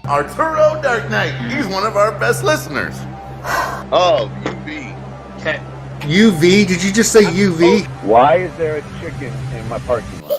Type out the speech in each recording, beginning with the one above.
Arturo Dark Knight. He's one of our best listeners. Oh, UV. Okay. UV? Did you just say UV? Why is there a chicken in my parking lot?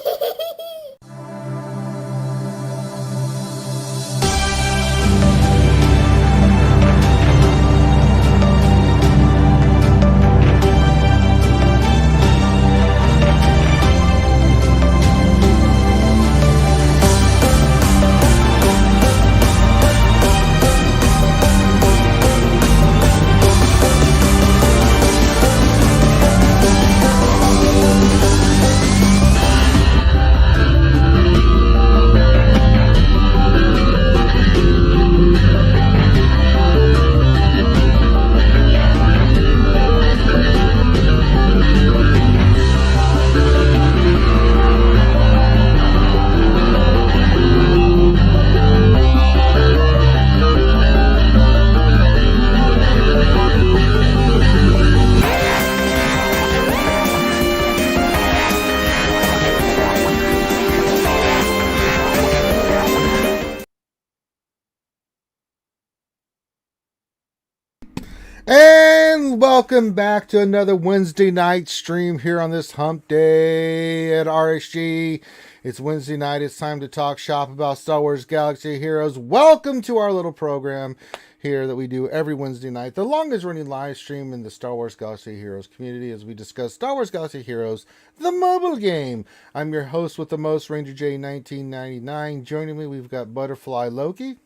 And welcome back to another Wednesday night stream here on this hump day at RSG. It's Wednesday night. It's time to talk shop about Star Wars Galaxy Heroes. Welcome to our little program here that we do every Wednesday night. The longest running live stream in the Star Wars Galaxy Heroes community as we discuss Star Wars Galaxy Heroes, the mobile game. I'm your host with the most, Ranger J 1999. Joining me, we've got Butterfly Loki.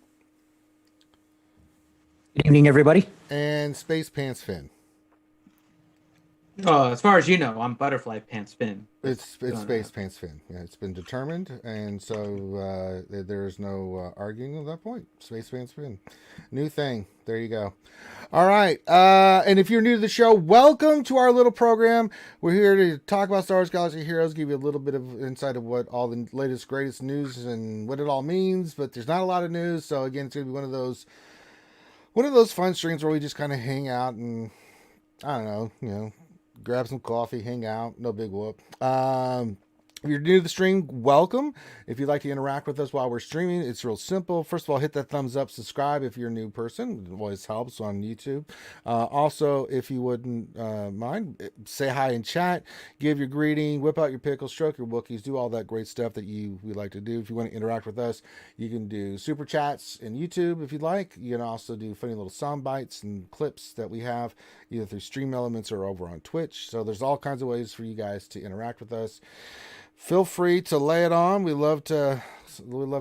Good evening, everybody. And Space Pants Finn. As far as you know, I'm Butterfly Pants Finn. It's Space Pants Finn. Yeah, it's been determined, and so there's no arguing at that point. Space Pants Finn. New thing. There you go. All right. And if you're new to the show, welcome to our little program. We're here to talk about Star Wars Galaxy Heroes, give you a little bit of insight of what all the latest, greatest news and what it all means, but there's not a lot of news, so again, it's going to be one of those fun streams where we just kind of hang out and, I don't know, grab some coffee, hang out, no big whoop. If you're new to the stream, welcome. If you'd like to interact with us while we're streaming, it's real simple. First of all, hit that thumbs up, subscribe if you're a new person. It always helps on YouTube. Also, if you wouldn't mind, say hi in chat, give your greeting, whip out your pickles, stroke your Wookiees, do all that great stuff that we like to do. If you want to interact with us, you can do super chats in YouTube if you'd like. You can also do funny little sound bites and clips that we have either through Stream Elements or over on Twitch. So there's all kinds of ways for you guys to interact with us. Feel free to lay it on. We love to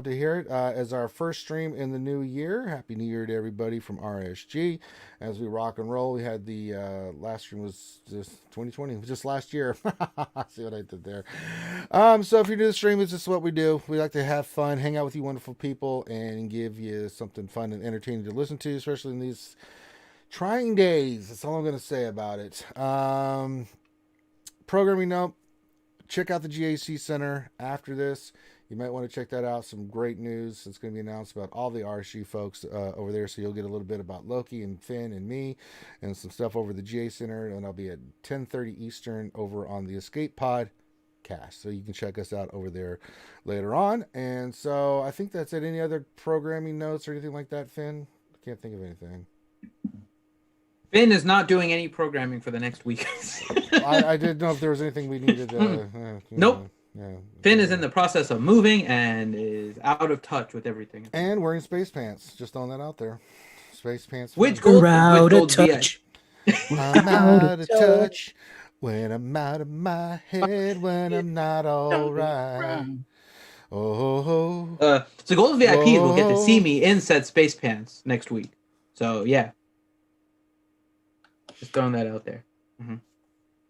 hear it. As our first stream in the new year, Happy New Year to everybody from RSG. As we rock and roll, we had the last stream was just 2020, just last year. See what I did there. So if you're new to the stream, it's just what we do. We like to have fun, hang out with you wonderful people, and give you something fun and entertaining to listen to, especially in these trying days. That's all I'm going to say about it. Programming note. Check out the GAC Center after this. You might want to check that out. Some great news. It's going to be announced about all the RSG folks over there. So you'll get a little bit about Loki and Finn and me and some stuff over the GA Center. And I'll be at 10:30 Eastern over on the Escape Pod cast. So you can check us out over there later on. And so I think that's it. Any other programming notes or anything like that, Finn? I can't think of anything. Finn is not doing any programming for the next week. I didn't know if there was anything we needed. Nope. Yeah. Finn is in the process of moving and is out of touch with everything. And wearing space pants. Just throwing that out there. Space pants. Which gold? Out of touch. I'm out of touch when I'm out of my head, when I'm not all right. Oh. So Gold VIPs will get to see me in said space pants next week. So yeah. Just throwing that out there. Mm-hmm.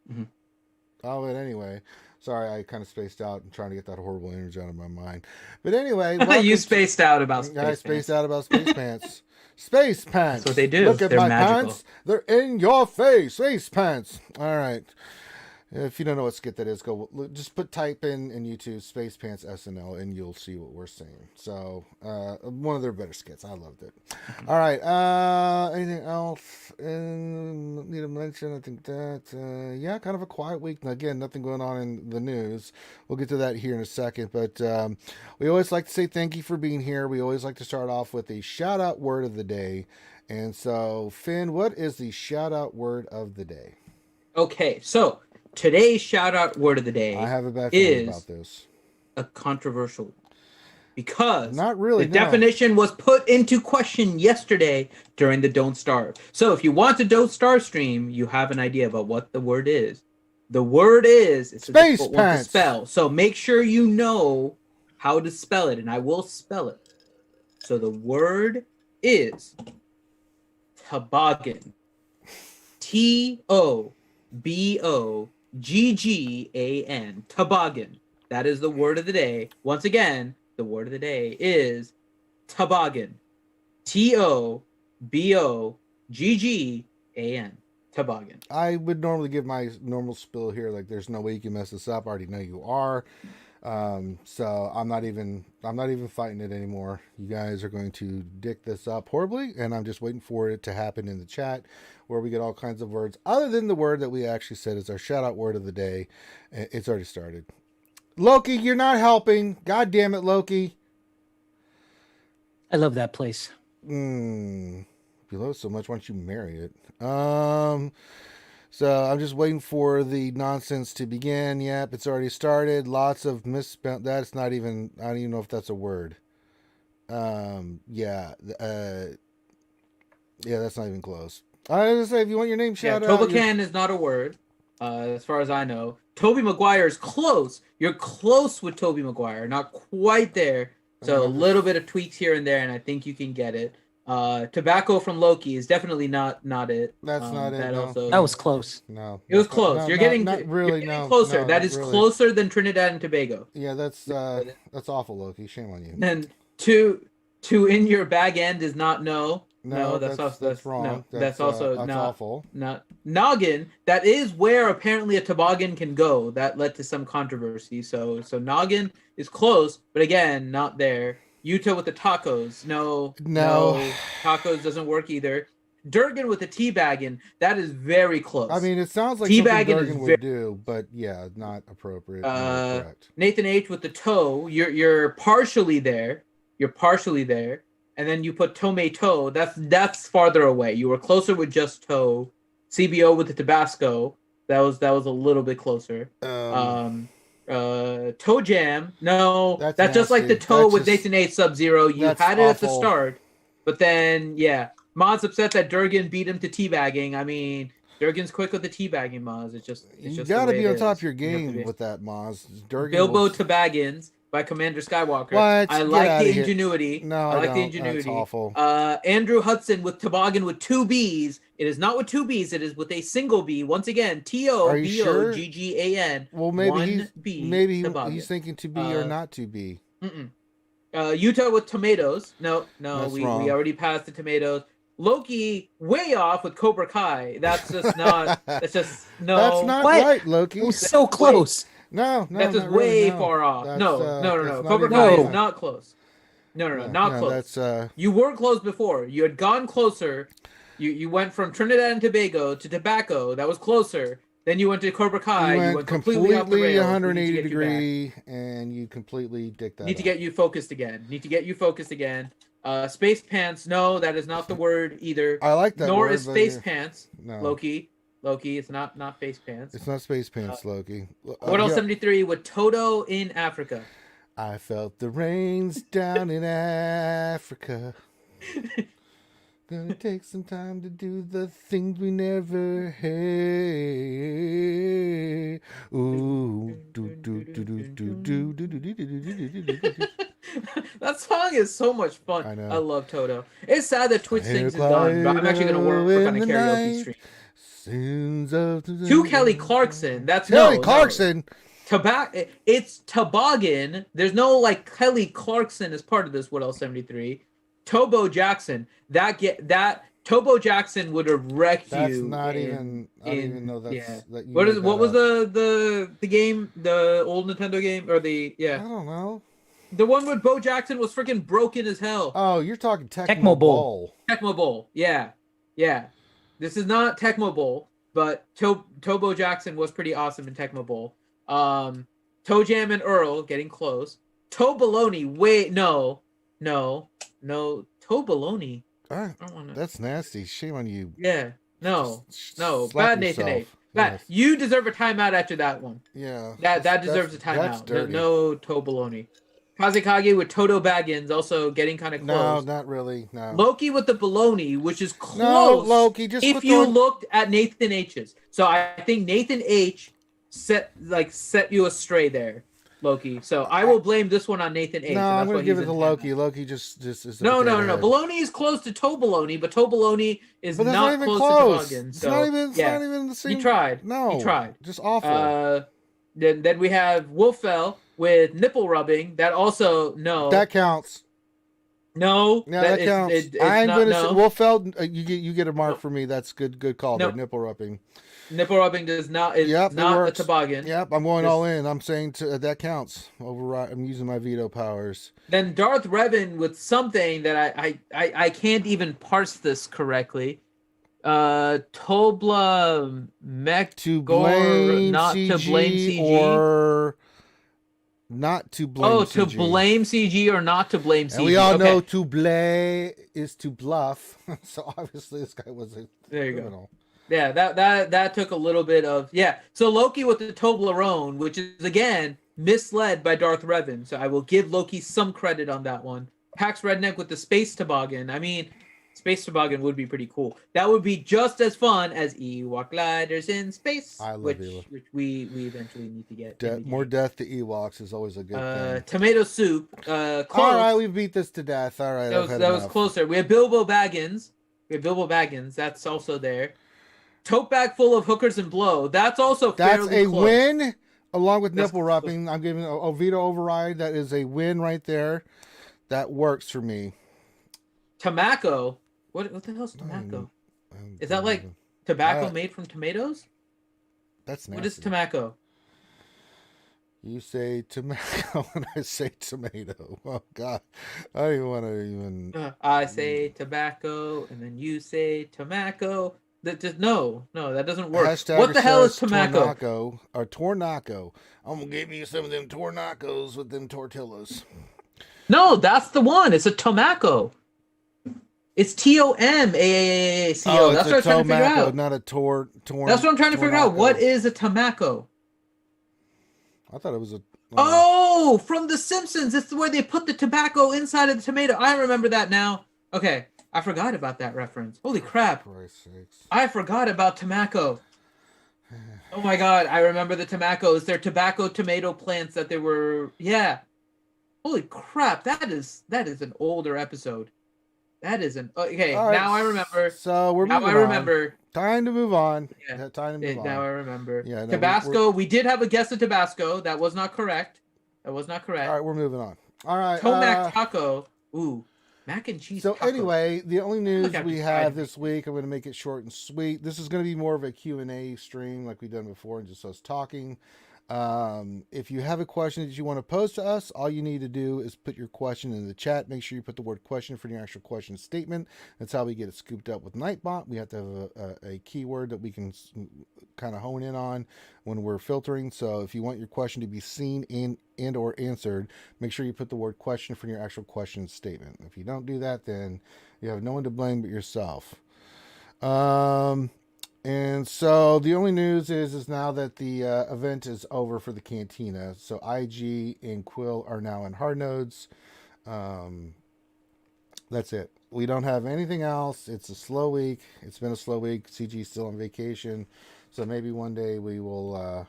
Mm-hmm. Oh, but anyway, sorry, I kind of spaced out and trying to get that horrible energy out of my mind. But anyway, you spaced out about space pants. I spaced out about space pants. Space pants. That's what they do. Look at They're my magical. pants. They're in your face. Space pants. All right. If you don't know what skit that is, just type in YouTube Space Pants SNL and you'll see what we're saying. So one of their better skits. I loved it. All right. Anything else need to mention? I think that kind of a quiet week. And again, nothing going on in the news. We'll get to that here in a second. But we always like to say thank you for being here. We always like to start off with a shout out word of the day. And so, Finn, what is the shout out word of the day? Okay, so today's shout out word of the day I have a bad feeling about this. A controversial because not really the definition was put into question yesterday during the Don't Starve. So if you want to Don't Starve stream, you have an idea about what the word is. The word is it's Space a difficult one to spell. So make sure you know how to spell it, and I will spell it. So the word is toboggan. Toboggan. Toboggan. That is the word of the day. Once again, the word of the day is toboggan. Toboggan. Toboggan. I would normally give my normal spill here, like there's no way you can mess this up. I already know you are. So I'm not even fighting it anymore. You guys are going to dick this up horribly, and I'm just waiting for it to happen in the chat where we get all kinds of words other than the word that we actually said is our shout out word of the day. It's already started. Loki, you're not helping. God damn it, Loki. I love that place. If you love it so much, why don't you marry it? So I'm just waiting for the nonsense to begin. Yep, it's already started. Lots of misspelled. That's not even. I don't even know if that's a word. Yeah, that's not even close. I was gonna say, if you want your name shout out. Toboggan is not a word, as far as I know. Toby Maguire is close. You're close with Toby Maguire, not quite there. So a little bit of tweaks here and there, and I think you can get it. Tobacco from Loki is definitely not it. That's not it. That was close. No, it was close. No, you're getting closer. No, that is really. closer than Trinidad and Tobago. Yeah, that's awful, Loki. Shame on you. And to in your bag end is not no. No, that's wrong. No, that's also not awful. Not noggin. That is where apparently a toboggan can go. That led to some controversy. So noggin is close, but again, not there. Utah with the tacos. No. Tacos doesn't work either. Durgan with the teabagging. That is very close. I mean, it sounds like something Durgan would do, but yeah, not appropriate. Not correct. Nathan H with the toe. You're partially there. And then you put tomato. That's farther away. You were closer with just toe. CBO with the Tabasco. That was a little bit closer. Toe jam. No, that's just like the toe with Nathan H Sub-Zero. You had it at the start, but then Maz upset that Durgan beat him to teabagging. I mean, Durgan's quick with the teabagging, Maz. It's just you gotta be on top of your game with that, Maz. Bilbo Tobaggans by Commander Skywalker. What? I like the ingenuity. No, I like the ingenuity. That's awful. Andrew Hudson with toboggan with 2 B's. It is not with 2 B's. It is with a single B. Once again, TOBOGGAN. Well, maybe he's thinking to be or not to be. Utah with tomatoes. No, we already passed the tomatoes. Loki way off with Cobra Kai. That's just not. That's just no. That's not right, Loki. It was so close. No, that's just way far off. No. Cobra Kai is not close. No, not close. You were close before. You had gone closer. You went from Trinidad and Tobago to Tobacco. That was closer. Then you went to Cobra Kai. You went completely off the rails. 180 degree, and you completely dick that. Need to get you focused again. Space pants. No, that is not the word either. I like that. Nor word, is space pants. No. Loki, it's not face pants. It's not space pants, Loki. Hotel 73 with Toto in Africa. I felt the rains down in Africa. Gonna take some time to do the things we never had. Ooh, That song is so much fun. I know. I love Toto. It's sad that Twitch things is done, but I'm actually gonna work on a karaoke stream. To Kelly Clarkson. That's Kelly Clarkson. It's toboggan. There's no like Kelly Clarkson as part of this. What else? 73. Tobo Jackson. That Tobo Jackson would have wrecked That's you. not even. I don't even know that's. Yeah. That you What made is? What that was up. the game? The old Nintendo game or I don't know. the one where Bo Jackson was freaking broken as hell. Oh, you're talking Tecmo Tecmo Bowl. Bowl. Tecmo Bowl. Yeah. Yeah. This is not Tecmo Bowl, but Tobo Jackson was pretty awesome in Tecmo Bowl. Toe Jam and Earl getting close. Toe Baloney. Wait, no. Toe Baloney. Ah, I don't want to. that's nasty. Shame on you. Yeah. No. Slap Bad Nathan A. yourself. Bad. Yes. You deserve a timeout after that one. Yeah. That deserves a That's timeout. dirty. No Toe Baloney. Kazekage with Toto Baggins also getting kind of No, close. not really. No. Loki with the baloney, which is close. No, Loki, just if put you the- looked at Nathan H's. So I think Nathan H set you astray there, Loki. So I will blame this one on Nathan H. No, and I'm that's going why to give he's it to in Loki. timeout. Loki just is. No. potato head. Baloney is close to toe baloney, but toe baloney is But that's not even close close. to toboggan. It's So not even. It's yeah, not even the same. he tried. No, He tried. Just awful. Then we have Wolfell with nipple rubbing. That also that counts. No, Yeah, that counts. it's I'm not, going to no. say Wolfeld. You get a mark for me. That's good call. No. There, nipple rubbing. Nipple rubbing does not. It's Yep, it not a works. toboggan. Yep, I'm going Just- all in. I'm saying that counts. Override. I'm using my veto powers. Then Darth Revan with something that I can't even parse this correctly. Tobla Mech To blame not CG to blame CG or not to blame. Oh, CG. to blame CG or not to blame CG. And we all Okay, know to blame is to bluff. So obviously this guy was a there you criminal. go. Yeah, that took a little bit of So Loki with the Toblerone, which is again misled by Darth Revan. So I will give Loki some credit on that one. Pax Redneck with the space toboggan. I mean, space toboggan would be pretty cool. That would be just as fun as Ewok gliders in space. I love which we eventually need to get. More death to Ewoks is always a good thing. Tomato soup. Close. All right, we beat this to death. All right, That was closer. We have Bilbo Baggins. That's also there. Tote bag full of hookers and blow. That's also That's fairly a close. win, along with That's nipple rubbing. I'm giving a veto override. That is a win right there. That works for me. Tobacco. What the hell's tobacco? Is that like tobacco made from tomatoes? That's nasty. What is tobacco? You say tomato and I say tomato. Oh God, I don't even want to even. I say tobacco and then you say tobacco. No, that doesn't work. Hashtag What the hell is says tobacco? Tornaco or Tornaco. I'm gonna give you some of them Tornacos with them tortillas. No, that's the one. It's a tobacco. It's TOMAACO. Oh, That's it's what a I'm trying to figure tomaco, out. not a torn. That's what I'm trying to figure out. Tornaco. What is a tobacco? I thought it was a. Oh, from The Simpsons. It's where they put the tobacco inside of the tomato. I remember that now. Okay, I forgot about that reference. Holy crap. For Christ's sakes. I forgot about tobacco. Oh my god, I remember the tobaccos. They're tobacco tomato plants that they were. Yeah. Holy crap, that is an older episode. That is an okay. All right, Now I remember. So we're Now moving I on. remember. Time to move on. Yeah. Time to move on. Now I remember. Yeah, no, Tabasco. We did have a guess of Tabasco. That was not correct. All right, we're moving on. All right. Tomac taco. Ooh, mac and cheese. So taco. anyway, the only news Look, I'm we excited. have this week, I'm going to make it short and sweet. This is going to be more of a Q&A stream like we've done before, and just us talking. If you have a question that you want to pose to us, all you need to do is put your question in the chat. Make sure you put the word question for your actual question statement. That's how we get it scooped up with Nightbot. We have to have a keyword that we can kind of hone in on when we're filtering. So if you want your question to be seen and or answered, make sure you put the word question for your actual question statement. If you don't do that, then you have no one to blame but yourself. And so the only news is now that the event is over for the Cantina. So IG and Quill are now in hard nodes. That's it. We don't have anything else. It's a slow week. It's been a slow week. CG's still on vacation. So maybe one day we will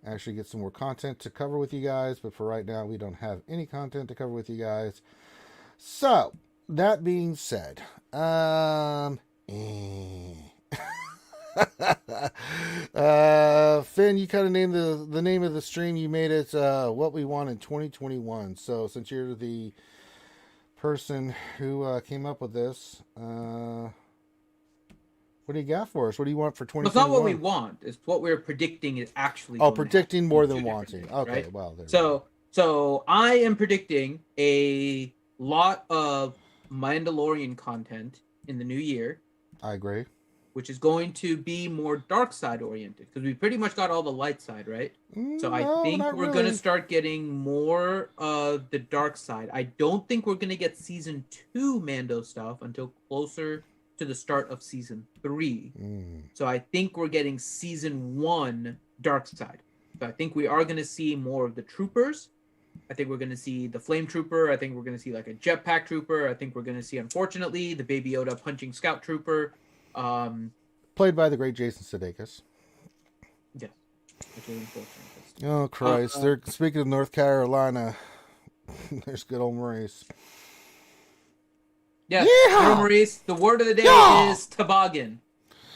actually get some more content to cover with you guys. But for right now, we don't have any content to cover with you guys. So that being said, Finn, you kind of named the name of the stream. You made it what we want in 2021. So since you're the person who came up with this, What do you got for us? What do you want for Well, it's not what we 2021? want. It's what we're predicting is actually. Oh, going to predicting happen. more Two than different wanting. things, Okay, right? well, there we go. So I am predicting a lot of Mandalorian content in the new year, I agree. which is going to be more dark side oriented because we pretty much got all the light side, right? So I No, think not we're really. going to start getting more of the dark side. I don't think we're going to get season 2 Mando stuff until closer to the start of season 3. So I think we're getting season 1 dark side. So I think we are going to see more of the troopers. I think we're going to see the flame trooper. I think we're going to see like a jetpack trooper. I think we're going to see, unfortunately, the Baby Yoda punching scout trooper. Played by the great Jason Sudeikis. Yes, which is unfortunate. Oh Christ! They're speaking of North Carolina. There's good old Maurice. Yeah, Yeehaw! Maurice. The word of the day Yeah! is toboggan.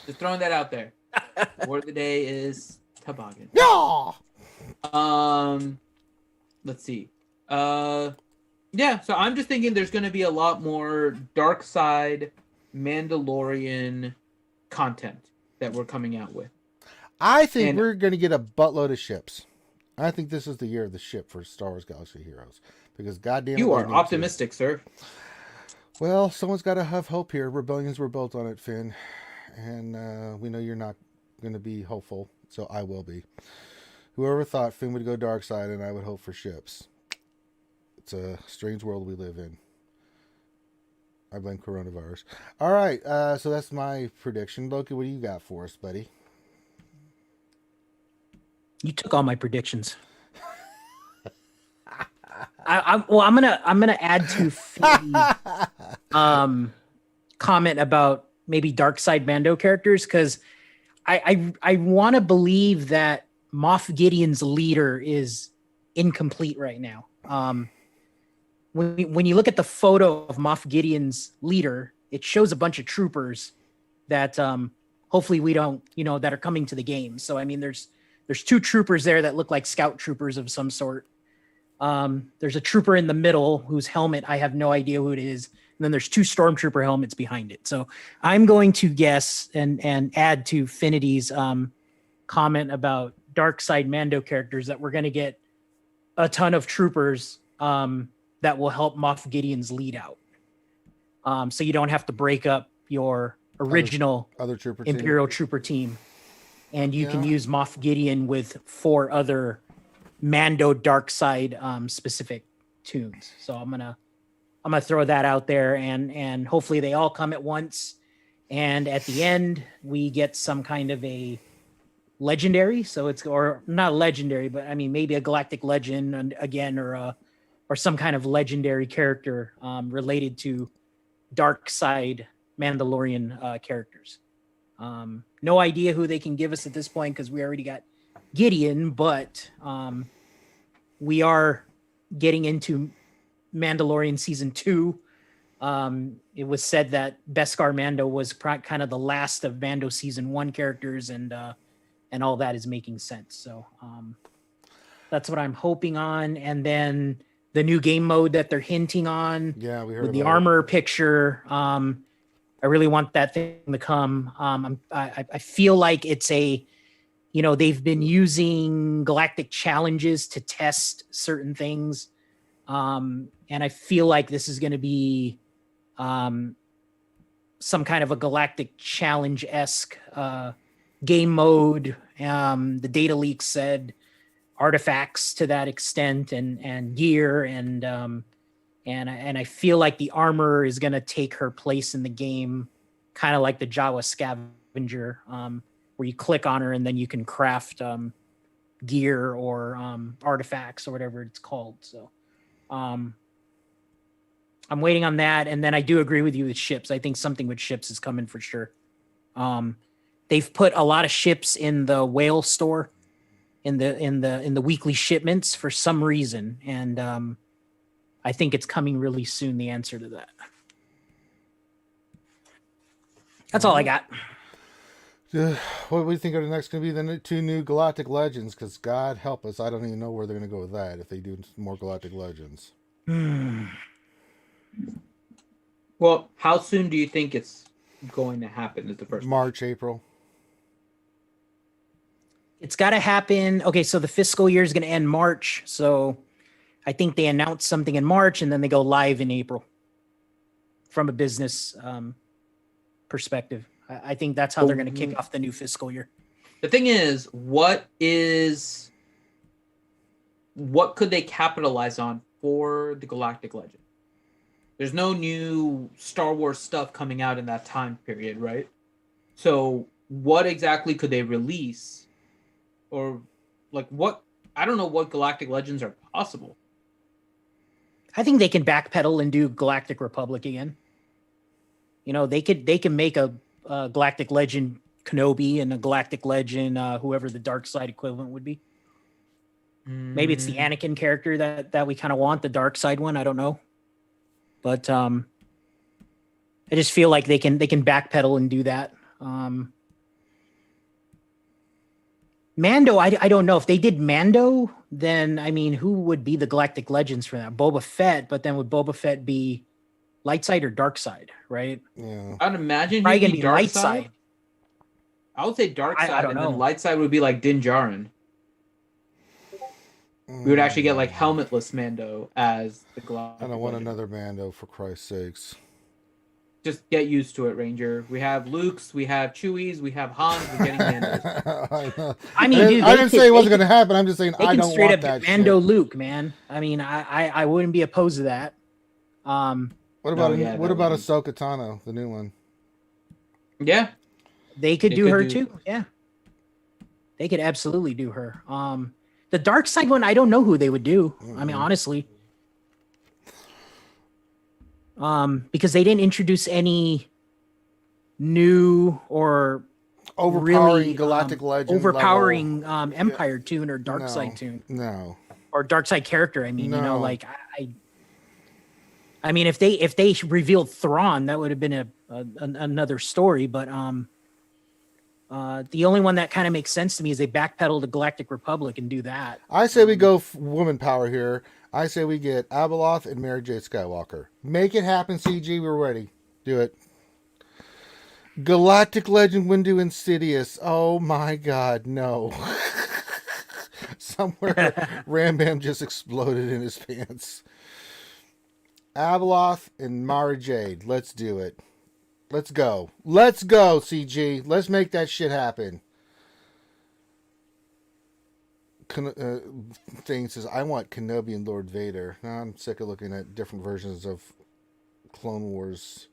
Just throwing that out there. The word of the day is toboggan. Yeah. Let's see. Yeah. So I'm just thinking there's going to be a lot more dark side Mandalorian content that we're coming out with. I think And- we're going to get a buttload of ships. I think this is the year of the ship for Star Wars Galaxy Heroes because goddamn, You they are need to. optimistic, sir. Well, someone's got to have hope here. Rebellions were built on it, Finn, and we know you're not going to be hopeful, so I will be. Whoever thought Finn would go dark side and I would hope for ships? It's a strange world we live in. I blame coronavirus. All right, so that's my prediction. Loki, what do you got for us, buddy? You took all my predictions. I'm gonna add to Philly's, comment about maybe dark side Mando characters because I want to believe that Moff Gideon's leader is incomplete right now. When you look at the photo of Moff Gideon's leader, it shows a bunch of troopers that hopefully we don't, that are coming to the game. So I mean, there's 2 troopers there that look like scout troopers of some sort. There's a trooper in the middle whose helmet I have no idea who it is. And then there's 2 stormtrooper helmets behind it. So I'm going to guess and add to Finity's comment about dark side Mando characters that we're going to get a ton of troopers that will help Moff Gideon's lead out. So you don't have to break up your original Other trooper Imperial team. trooper team. And you can Yeah. use Moff Gideon with 4 other Mando dark side specific tunes. So I'm gonna throw that out there and hopefully they all come at once. And at the end we get some kind of a legendary. So it's, or not legendary, but I mean maybe a Galactic Legend and again, or some kind of legendary character related to dark side Mandalorian characters. No idea who they can give us at this point because we already got Gideon, but we are getting into Mandalorian season 2. It was said that Beskar Mando was kind of the last of Mando season 1 characters, and all that is making sense. So that's what I'm hoping on. And then the new game mode that they're hinting on, Yeah, we heard with the about it. armor picture. I really want that thing to come. I feel like it's they've been using galactic challenges to test certain things. And I feel like this is going to be some kind of a galactic challenge-esque game mode. The data leak said artifacts to that extent and gear and I feel like the armor is going to take her place in the game, kind of like the Jawa scavenger, where you click on her and then you can craft gear or artifacts or whatever it's called. So I'm waiting on that. And then I do agree with you with ships. I think something with ships is coming for sure. They've put a lot of ships in the whale store in the weekly shipments for some reason. And I think it's coming really soon, the answer to that. That's all I got. What do we think are the next going to be? The 2 new Galactic Legends? Because God help us, I don't even know where they're going to go with that if they do more Galactic Legends. Well, how soon do you think it's going to happen? Is the first March, April. It's got to happen. Okay, so the fiscal year is going to end March. So I think they announce something in March and then they go live in April from a business perspective. I think that's how they're going to kick off the new fiscal year. The thing is, what could they capitalize on for the Galactic Legend? There's no new Star Wars stuff coming out in that time period, right? So what exactly could they release? Or like what? I don't know what Galactic Legends are possible. I think they can backpedal and do Galactic Republic again. You know, they can make a Galactic Legend Kenobi and a Galactic Legend whoever the dark side equivalent would be. Maybe it's the Anakin character that we kind of want, the dark side one. I don't know, but I just feel like they can backpedal and do that. Mando, I don't know. If they did Mando, then I mean, who would be the Galactic Legends for that? Boba Fett, but then would Boba Fett be light side or dark side, right? Yeah. I'd imagine Probably he'd gonna be be dark light side. side. I would say dark side, I don't and know. then light side would be like Din Djarin. We would actually get like helmetless Mando as the Galactic I don't want Legend. another Mando, for Christ's sakes. Just get used to it, Ranger. We have Luke's, we have Chewie's, we have Han's. We're getting Mandos. I mean, dude, I didn't say it wasn't going to happen. I'm just saying they I can don't straight want up that get Mando shit. Luke, man. I mean, I wouldn't be opposed to that. What about yeah, what that about would be- Ahsoka Tano, the new one? Yeah, They could They do could her do- too. Yeah. They could absolutely do her. The dark side one, I don't know who they would do. I mean, honestly. Because they didn't introduce any new or Overpowering really, Galactic Legend. overpowering Empire tune or dark No. side tune No. or dark side character. I mean, you know, No. like I mean, if they revealed Thrawn, that would have been another story. But the only one that kind of makes sense to me is they backpedal to Galactic Republic and do that. I say we go woman power here. I say we get Abeloth and Mary J. Skywalker. Make it happen, CG. We're ready. Do it. Galactic Legend Windu Insidious. Oh my God, no. Somewhere Ram Bam just exploded in his pants. Abeloth and Mara Jade. Let's do it. Let's go. Let's go, CG. Let's make that shit happen. Thing says, I want Kenobi and Lord Vader. Now I'm sick of looking at different versions of Clone Wars.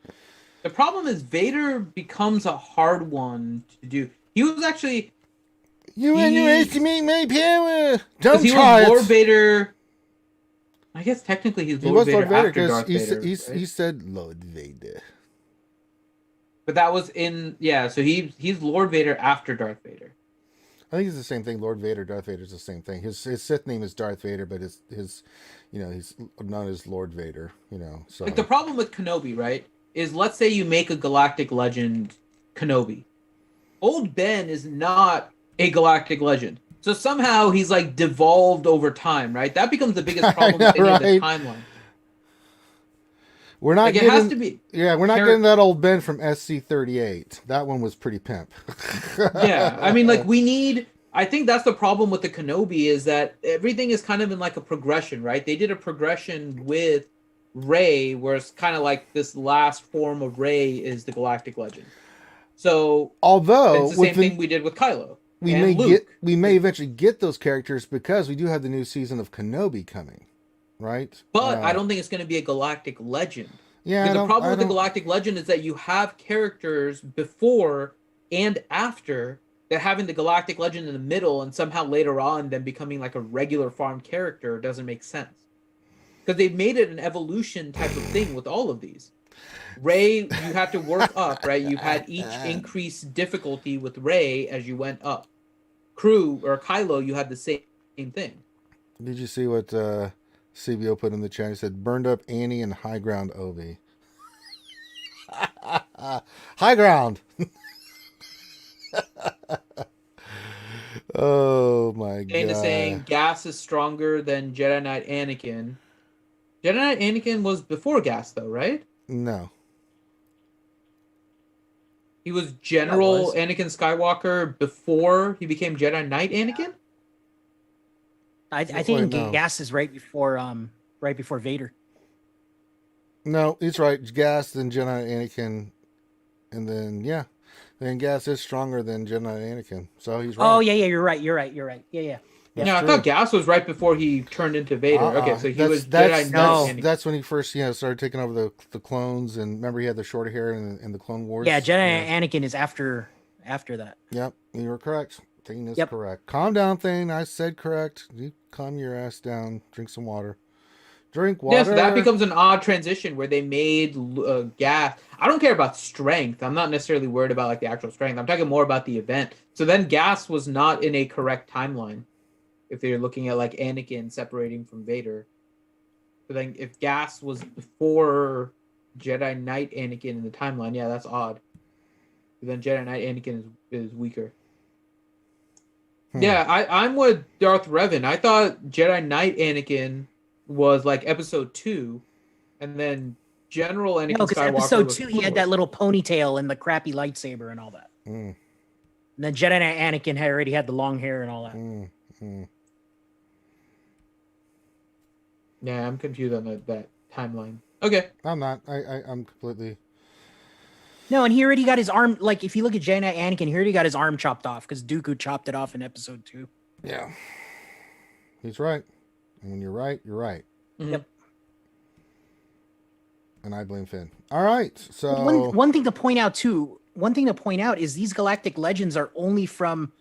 the problem is Vader becomes a hard one to do. He was actually You underestimate my power. 'cause Don't he try was it. Lord Vader. I guess technically he's He Lord was Vader Lord Vader after Darth Vader. he right? said Lord Vader. But that was in so he's Lord Vader after Darth Vader. I think it's the same thing. Lord Vader, Darth Vader is the same thing. His Sith name is Darth Vader, but his he's known as Lord Vader. So Like the problem with Kenobi, right, is let's say you make a Galactic Legend Kenobi. Old Ben is not a Galactic Legend. So somehow he's like devolved over time, right? That becomes the biggest problem know, with any of the right? timeline. we're not Like it getting. has to be. Yeah, we're not Char- getting that old Ben from SC-38. That one was pretty pimp. Yeah, I mean, like we need. I think that's the problem with the Kenobi is that everything is kind of in like a progression, right? They did a progression with Rey, where it's kind of like this last form of Rey is the Galactic Legend. So Although it's the same thing we did with Kylo. we and may Luke. we may eventually get those characters because we do have the new season of Kenobi coming, right? But I don't think it's going to be a Galactic Legend. Yeah, Because I the problem I with the don't- Galactic Legend is that you have characters before and after that having the Galactic Legend in the middle and somehow later on then becoming like a regular farm character doesn't make sense. Because they've made it an evolution type of thing with all of these. Rey, you have to work up, right? You've had each increased difficulty with Rey as you went up. Crew or Kylo, you had the same thing. Did you see what CBO put in the chat? He said, "Burned up Annie and High Ground Obi." High ground. Oh my Shane is saying god! Gas is stronger than Jedi Knight Anakin. Jedi Knight Anakin was before Gas, though, right? No, He was General was. Anakin Skywalker before he became Jedi Knight Anakin. I Wait, think no. Gas is right before Vader. No, he's right. Gas, then Jedi Anakin, and then Gas is stronger than Jedi Anakin. So he's right. Oh yeah, you're right. Yeah. That's Yeah, I true. thought Gas was right before he turned into Vader. Okay, so he was Jedi Knight Anakin. That's when he first started taking over the clones, and remember he had the short hair in the Clone Wars. Yeah, Jedi Anakin is after that. Yep, you were correct. Thane is Yep. correct. Calm down, Thane. I said correct. You calm your ass down. Drink some water. Drink water. Yeah, so that becomes an odd transition where they made Gas. I don't care about strength. I'm not necessarily worried about like the actual strength. I'm talking more about the event. So then Gas was not in a correct timeline. If they're looking at like Anakin separating from Vader. So then if Gas was before Jedi Knight Anakin in the timeline, yeah, that's odd. But then Jedi Knight Anakin is weaker. Yeah, I'm with Darth Revan. I thought Jedi Knight Anakin was like episode 2, and then General Anakin No, because Skywalker episode was 2 he Clone had Wars. that little ponytail and the crappy lightsaber and all that. Mm, And then Jedi Knight Anakin already had the long hair and all that. mm. Yeah, I'm confused on that timeline. Okay. I'm not. I'm completely. No, and he already got his arm. Like, if you look at Jedi Knight Anakin, he already got his arm chopped off because Dooku chopped it off in episode 2. Yeah, he's right. And when you're right, you're right. Mhm. Yep. And I blame Finn. All right. So One thing to point out too. One thing to point out is these Galactic Legends are only from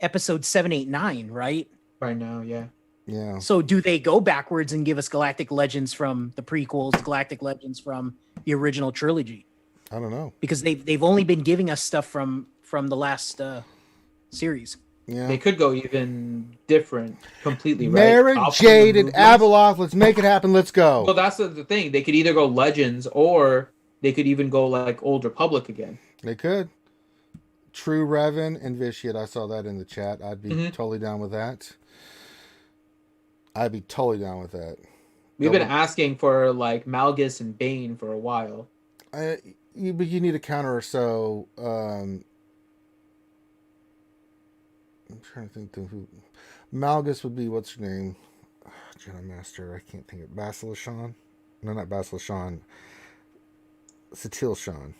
episode 7, 8, 9, right? Right now, yeah. yeah. So do they go backwards and give us Galactic Legends from the prequels, Galactic Legends from the original trilogy? I don't know. Because they've only been giving us stuff from the last series. Yeah. They could go even different completely, right? Merrick, Off of the Jade, and movies. Abeloth. Let's make it happen. Let's go. Well, that's the thing. They could either go Legends or they could even go like Old Republic again. They could. True Revan and Vitiate. I saw that in the chat. I'd be totally down with that. I'd be totally down with that. We've been asking for like Malgus and Bane for a while. But you need a counter, so I'm trying to think who Malgus would be. What's her name? Jedi Master. I can't think of Basilishan. No, not Basilishan. Satil Shan.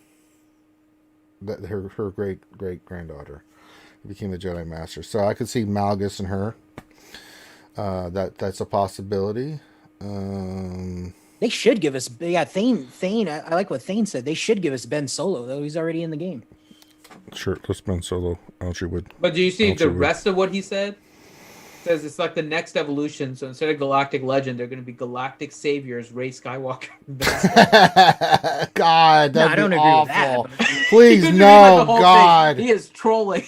That her great granddaughter became the Jedi Master. So I could see Malgus and her. That's a possibility. They should give us, Thane. I like what Thane said. They should give us Ben Solo, though he's already in the game. Sure, let's Ben Solo. Archie would. But do you see Archie the would. rest of what he said? It says it's like the next evolution. So instead of Galactic Legend, they're going to be Galactic Saviors, Rey Skywalker. God, that'd I don't be agree with awful. that, but- He Please, could do no, like the whole God. thing. He is trolling.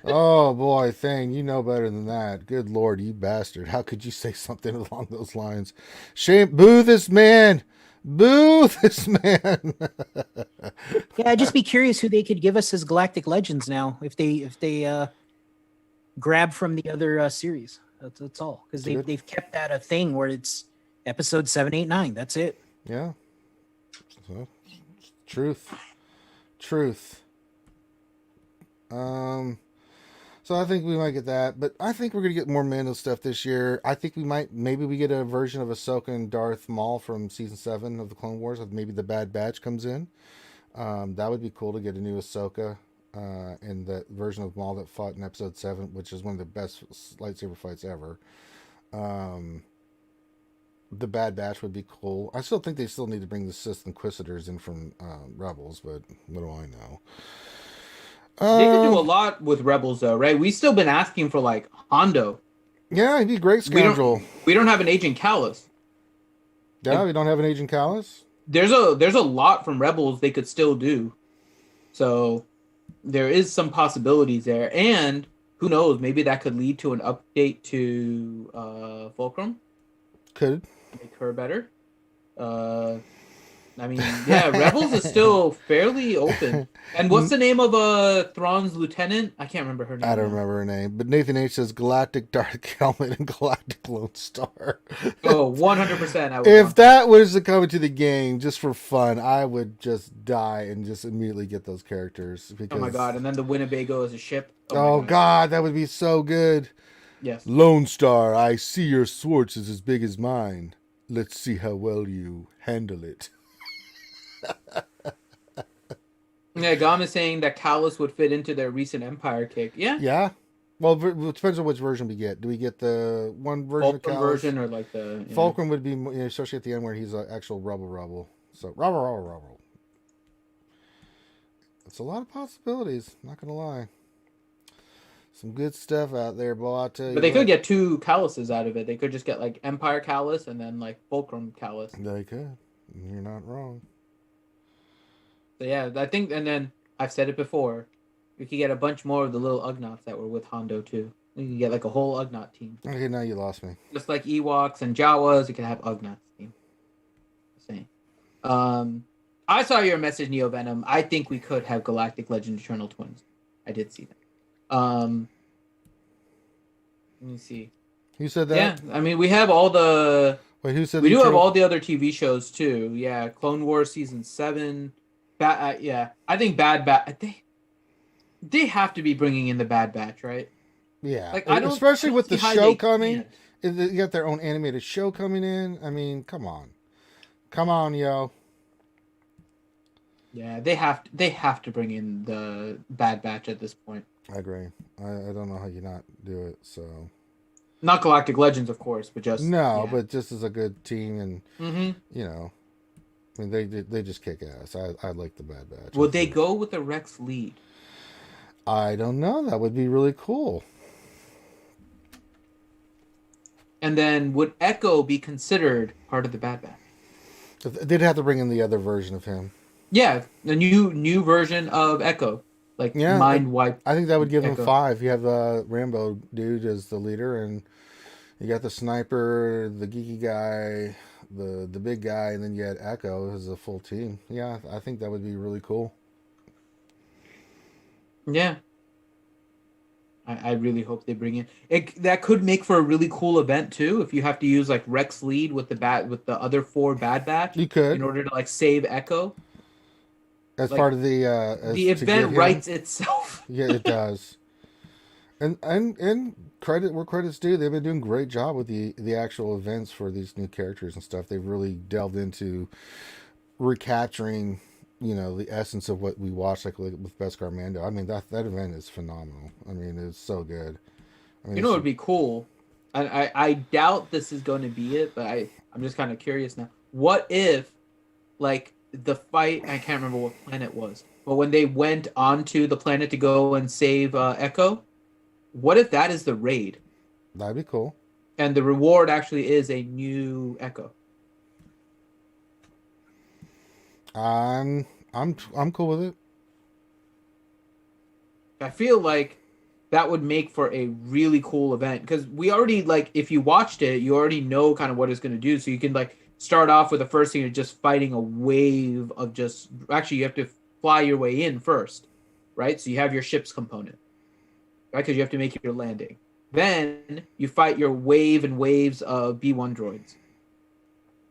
Oh boy, Thane, you know better than that. Good Lord, you bastard! How could you say something along those lines? Shame, boo this man, boo this man. Yeah, I'd just be curious who they could give us as Galactic Legends now, if they grab from the other series. That's all, because they've kept that a thing where it's episode 7, 8, 9. That's it. Yeah. So, truth. So I think we might get that, but I think we're gonna get more Mando stuff this year. I think maybe we get a version of Ahsoka and Darth Maul from season 7 of the Clone Wars. Maybe the Bad Batch comes in. That would be cool to get a new Ahsoka and the version of Maul that fought in episode 7, which is one of the best lightsaber fights ever. The Bad Batch would be cool. I still think they still need to bring the Sith Inquisitors in from Rebels, but what do I know? They could do a lot with Rebels, though, right? We've still been asking for like Hondo. Yeah, he'd be a great scoundrel. We don't have an Agent Callus. Yeah, we don't have an Agent Callus. There's a lot from Rebels they could still do. So there is some possibilities there, and who knows? Maybe that could lead to an update to Fulcrum. Could. Make her better. I mean, yeah, Rebels is still fairly open. And what's the name of Thrawn's lieutenant? I can't remember her name. I don't now. remember her name, but Nathan H says Galactic Dark Helmet and Galactic Lone Star. Oh, 100%. I would If want that was to come into the game just for fun, I would just die and just immediately get those characters. Because, Oh my god! And then the Winnebago as a ship. Oh my god, that would be so good. Yes. Lone Star, I see your swords is as big as mine. Let's see how well you handle it. Yeah, Gom is saying that Callus would fit into their recent Empire kick. Yeah. Yeah. Well, it depends on which version we get. Do we get the one version Fulcrum of Callus? version or like the Fulcrum would be, especially at the end where he's an actual rebel. So rebel. It's a lot of possibilities. Not gonna lie. Some good stuff out there, boy. I'll tell you. But they could get two Calluses out of it. They could just get like Empire Callus and then like Fulcrum Callus. They could. You're not wrong. So yeah, I think, and then I've said it before, we could get a bunch more of the little Ugnaughts that were with Hondo too. We could get like a whole Ugnaught team. Okay, now you lost me. Just like Ewoks and Jawas, you could have Ugnaughts team. Same. I saw your message, Neo Venom. I think we could have Galactic Legend Eternal Twins. I did see that. Let me see. Who said that? Yeah, I mean we have all the. Wait, who said We the do have Eternal- all the other TV shows too. Yeah, Clone Wars season 7. Yeah, I think Bad Batch. They have to be bringing in the Bad Batch, right? Yeah, Like, I don't especially with the see how show they coming. can't. You got their own animated show coming in. I mean, come on, yo. Yeah, they have to bring in the Bad Batch at this point. I agree. I don't know how you not do it. So Not Galactic Legends, of course, but just no, yeah. but just as a good team, and Mm-hmm. I mean they just kick ass. I like the Bad Batch. Would they go with the Rex lead? I don't know. That would be really cool. And then would Echo be considered part of the Bad Batch? They'd have to bring in the other version of him. Yeah, the new version of Echo, like Yeah, mind wipe. I think that would give him Echo. 5. You have Rambo dude as the leader, and you got the sniper, the geeky guy, the big guy, and then you had Echo as a full team. Yeah, I think that would be really cool. Yeah. I really hope they bring in it. That could make for a really cool event too. If you have to use like Rex lead with the other 4 Bad Batch, You could. in order to like save Echo. As like, part of the The event writes itself. Yeah, it does. And credit where credit's due. They've been doing a great job with the actual events for these new characters and stuff. They've really delved into recapturing, the essence of what we watched, like with Beskar Mando. I mean, that event is phenomenal. I mean, it's so good. I mean, You know what would be cool? I doubt this is going to be it, but I'm just kind of curious now. What if, like, the fight, I can't remember what planet it was, but when they went onto the planet to go and save Echo, what if that is the raid? that'd be cool. And the reward actually is a new Echo. I'm cool with it. I feel like that would make for a really cool event because we already, like, if you watched it, you already know kind of what it's going to do. So you can like start off with the first thing of just fighting a wave of just actually you have to fly your way in first, right? So you have your ship's component, right? Because you have to make your landing. Then you fight your wave and waves of B1 droids.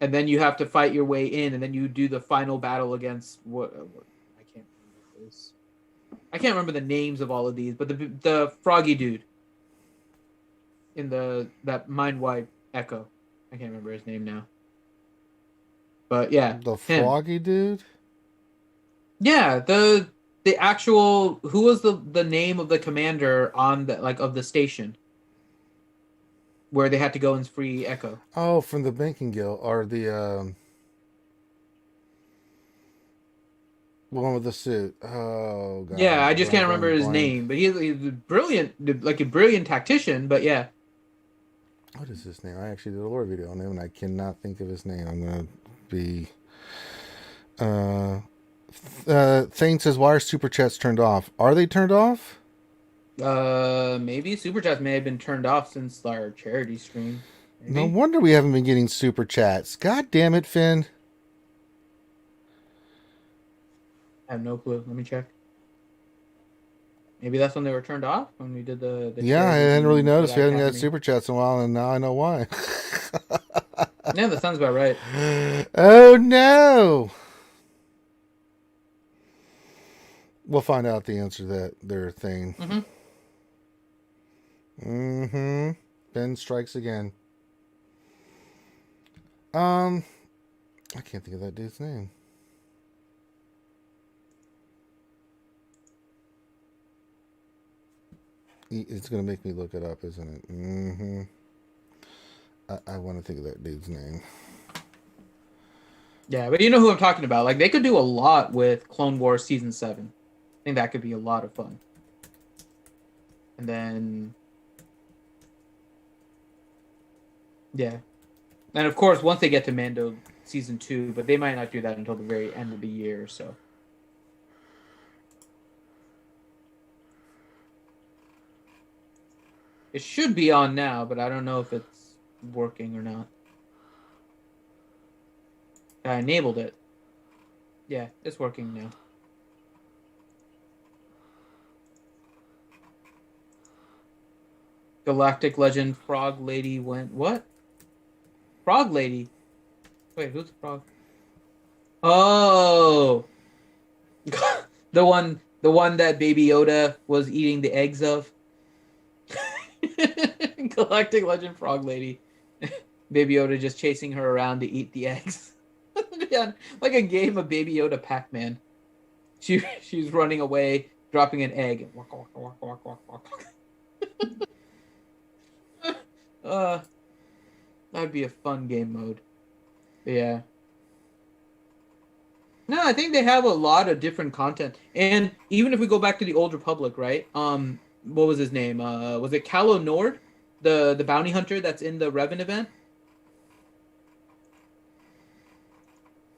And then you have to fight your way in, and then you do the final battle against what I can't remember this. I can't remember the names of all of these, but the froggy dude in that mind wipe Echo. I can't remember his name now. But yeah, The him. froggy dude. Yeah, the actual who was the name of the commander on the of the station where they had to go and free Echo. Oh, from the Banking Guild or the one with the suit. Oh god. Yeah, I just can't remember his blank. name, but he's a brilliant tactician. But yeah, What is his name? I actually did a lore video on him, and I cannot think of his name. I'm gonna be. Thane says, "Why are super chats turned off? Are they turned off?" maybe super chats may have been turned off since our charity stream. Maybe. No wonder we haven't been getting super chats. God damn it, Finn. I have no clue. Let me check. Maybe that's when they were turned off when we did the Yeah, I charity hadn't really for noticed. that We hadn't got academy. super chats in a while, and now I know why. Yeah, that sounds about right. Oh no! We'll find out the answer to that their thing. Ben strikes again. I can't think of that dude's name. It's gonna make me look it up, isn't it? I want to think of that dude's name. Yeah, but you know who I'm talking about. Like, they could do a lot with Clone Wars Season 7. I think that could be a lot of fun. And then... yeah. And of course, once they get to Mando Season 2, but they might not do that until the very end of the year, so... it should be on now, but I don't know if it's working or not. I enabled it. Yeah, it's working now. Galactic Legend Frog Lady went... what? Frog Lady? Wait, who's the frog? Oh! the one that Baby Yoda was eating the eggs of? Galactic Legend Frog Lady. Baby Yoda just chasing her around to eat the eggs. Yeah, like a game of Baby Yoda Pac-Man. She's running away, dropping an egg. That'd be a fun game mode. But yeah. No, I think they have a lot of different content. And even if we go back to the Old Republic, right? What was his name? Was it Kylo Nord? The bounty hunter that's in the Revan event?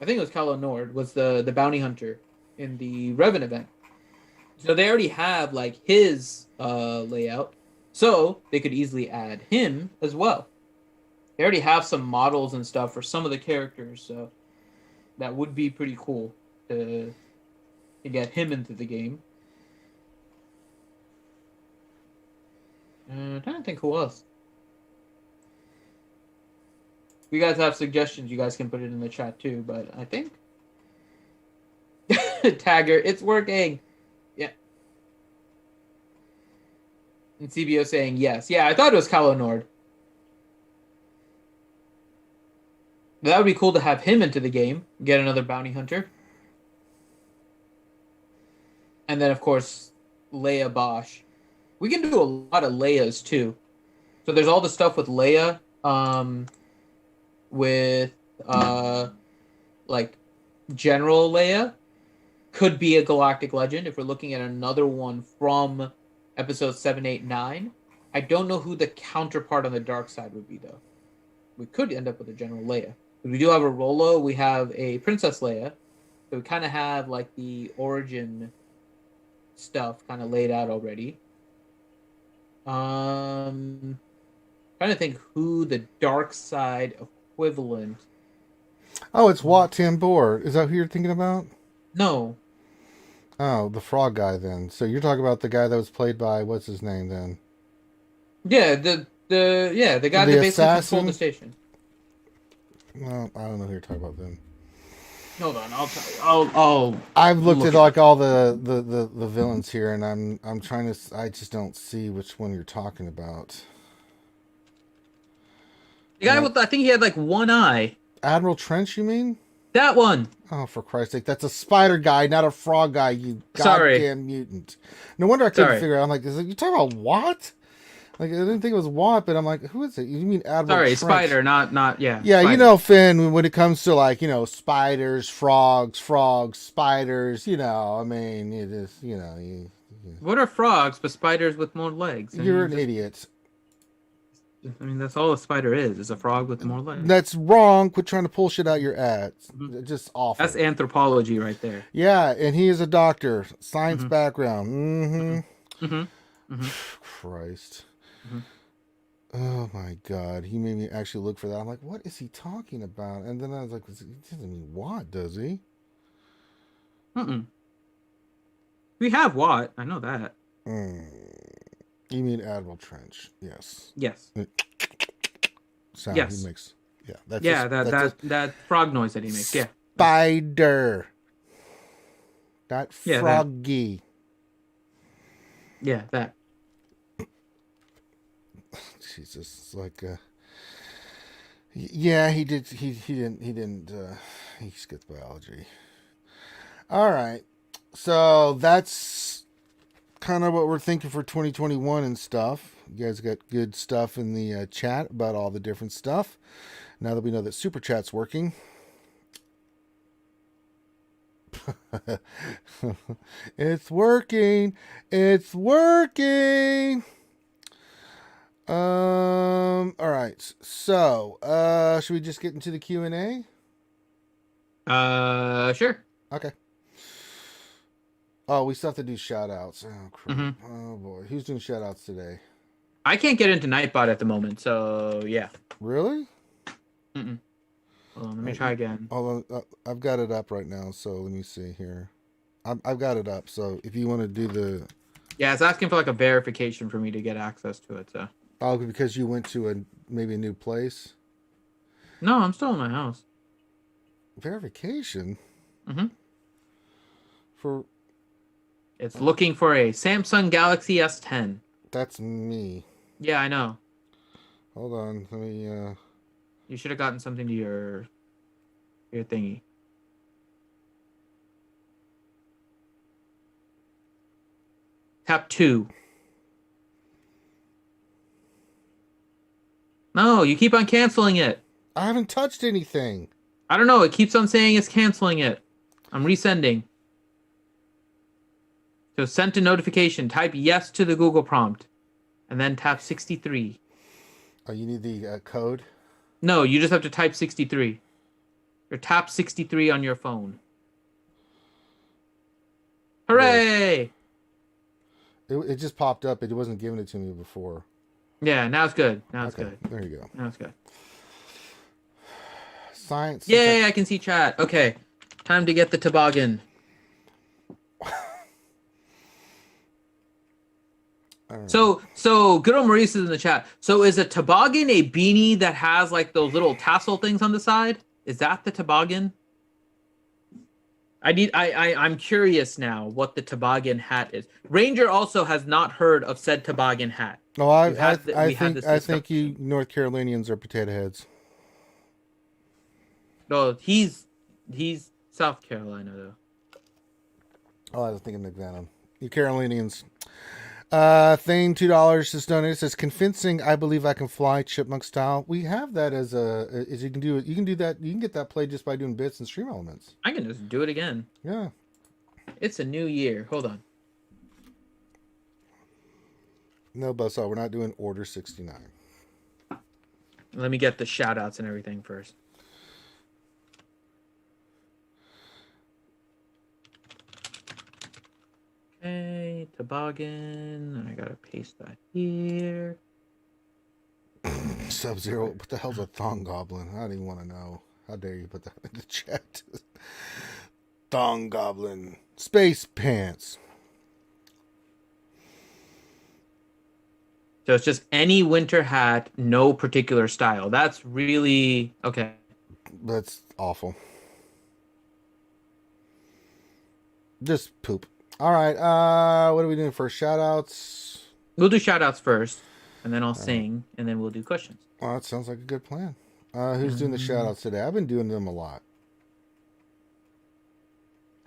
I think it was Kylo Nord was the bounty hunter in the Revan event. So they already have like his layout. So they could easily add him as well. They already have some models and stuff for some of the characters, so that would be pretty cool to get him into the game. I'm trying to think who else. If you guys have suggestions, you guys can put it in the chat too, but I think... Tagger, it's working! Yeah. And CBO saying yes. Yeah, I thought it was Kylo Nord. But that would be cool to have him into the game. Get another bounty hunter. And then, of course, Leia Bosch. We can do a lot of Leias, too. So there's all the stuff with Leia, with, like, General Leia. Could be a Galactic Legend if we're looking at another one from episode 7, 8, 9. I don't know who the counterpart on the dark side would be, though. We could end up with a General Leia. But we do have a Rolo. We have a Princess Leia. So we kind of have, like, the origin stuff kind of laid out already. Trying to think who the dark side equivalent. Oh, it's Wat Tambor. Is that who you're thinking about? No. Oh, the frog guy then. So you're talking about the guy that was played by what's his name then? Yeah, the guy The that basically assassin? controlled the station. Well, I don't know who you're talking about then. Hold on, I'll tell you. I've looked look at it like all the villains here, and I'm trying to. I just don't see which one you're talking about. The guy with, I think he had like one eye. Admiral Trench, you mean? That one. Oh, for Christ's sake, that's a spider guy, not a frog guy. You Sorry. goddamn mutant. No wonder I couldn't Sorry. figure out. I'm like, is it, you talking about what? Like, I didn't think it was Watt, but I'm like, who is it? You mean Admiral Sorry, Trench? spider, not yeah. Yeah, spider. you know, Finn, when it comes to like, you know, spiders, frogs, spiders, you know, I mean, you just, you know, What are frogs but spiders with more legs? you're an idiot. I mean, that's all a spider is a frog with more legs. That's wrong. Quit trying to pull shit out your ads. Mhm. Just awful. That's anthropology right there. Yeah, and he is a doctor, science background. Mm-hmm. Mm-hmm. Christ. Mhm. Oh my God, he made me actually look for that. I'm like, what is he talking about? And then I was like, he doesn't mean what, does he? Mm-mm. We have Watt. I know that. You mean Admiral Trench? Yes. Yes. Sound Yes. he makes. Yeah. That's Yeah, that frog noise that he makes. Yeah. Spider. Not Yeah, that. froggy. Yeah, that. Jesus, it's like yeah, he didn't he skipped biology. All right. So that's kind of what we're thinking for 2021 and stuff. You guys got good stuff in the chat about all the different stuff. Now that we know that Super Chat's working. It's working. It's working. All right. So, should we just get into the Q&A? Sure. Okay. Oh, we still have to do shout outs. Oh, crap. Mm-hmm. Oh, boy. Who's doing shout outs today? I can't get into Nightbot at the moment, so yeah. Really? Mm-mm. Hold on, let me try again. Hold on. I've got it up right now, so let me see here. I've got it up, so if you want to do the... Yeah, it's asking for like a verification for me to get access to it, so... Oh, because you went to maybe a new place? No, I'm still in my house. Verification? Mm-hmm. For... It's looking for a Samsung Galaxy S10. That's me. Yeah, I know. Hold on, let me... You should have gotten something to your thingy. Tap 2. No, you keep on canceling it. I haven't touched anything. I don't know. It keeps on saying it's canceling it. I'm resending. So sent a notification. Type yes to the Google prompt. And then tap 63. Oh, you need the code? No, you just have to type 63. Or tap 63 on your phone. Hooray! It just popped up. It wasn't giving it to me before. Yeah, now it's good. Now it's Okay, good. there you go. Now it's good. Science. Yay, I can see chat. Okay, time to get the toboggan. So good old Maurice is in the chat. So is a toboggan a beanie that has like those little tassel things on the side? Is that the toboggan? I'm curious now what the toboggan hat is. Ranger also has not heard of said toboggan hat. No, I think you North Carolinians are potato heads. No, he's South Carolina though. Oh, I was thinking of that. You Carolinians. Thing $2 is donated. It says convincing. I believe I can fly chipmunk style. We have that as you can do it. You can do that. You can get that played just by doing bits and stream elements. I can just do it again. Yeah. It's a new year. Hold on. No, Buzzsaw, we're not doing Order 69. Let me get the shout outs and everything first. Okay, toboggan. I gotta paste that here. Sub-Zero, what the hell's a thong goblin? I don't even want to know. How dare you put that in the chat? Thong goblin. Space pants. So it's just any winter hat, no particular style. That's really okay. That's awful. Just poop. All right. What are we doing first? Shout outs? We'll do shout outs first, and then I'll sing, and then we'll do questions. Well, that sounds like a good plan. Who's doing the shout outs today? I've been doing them a lot.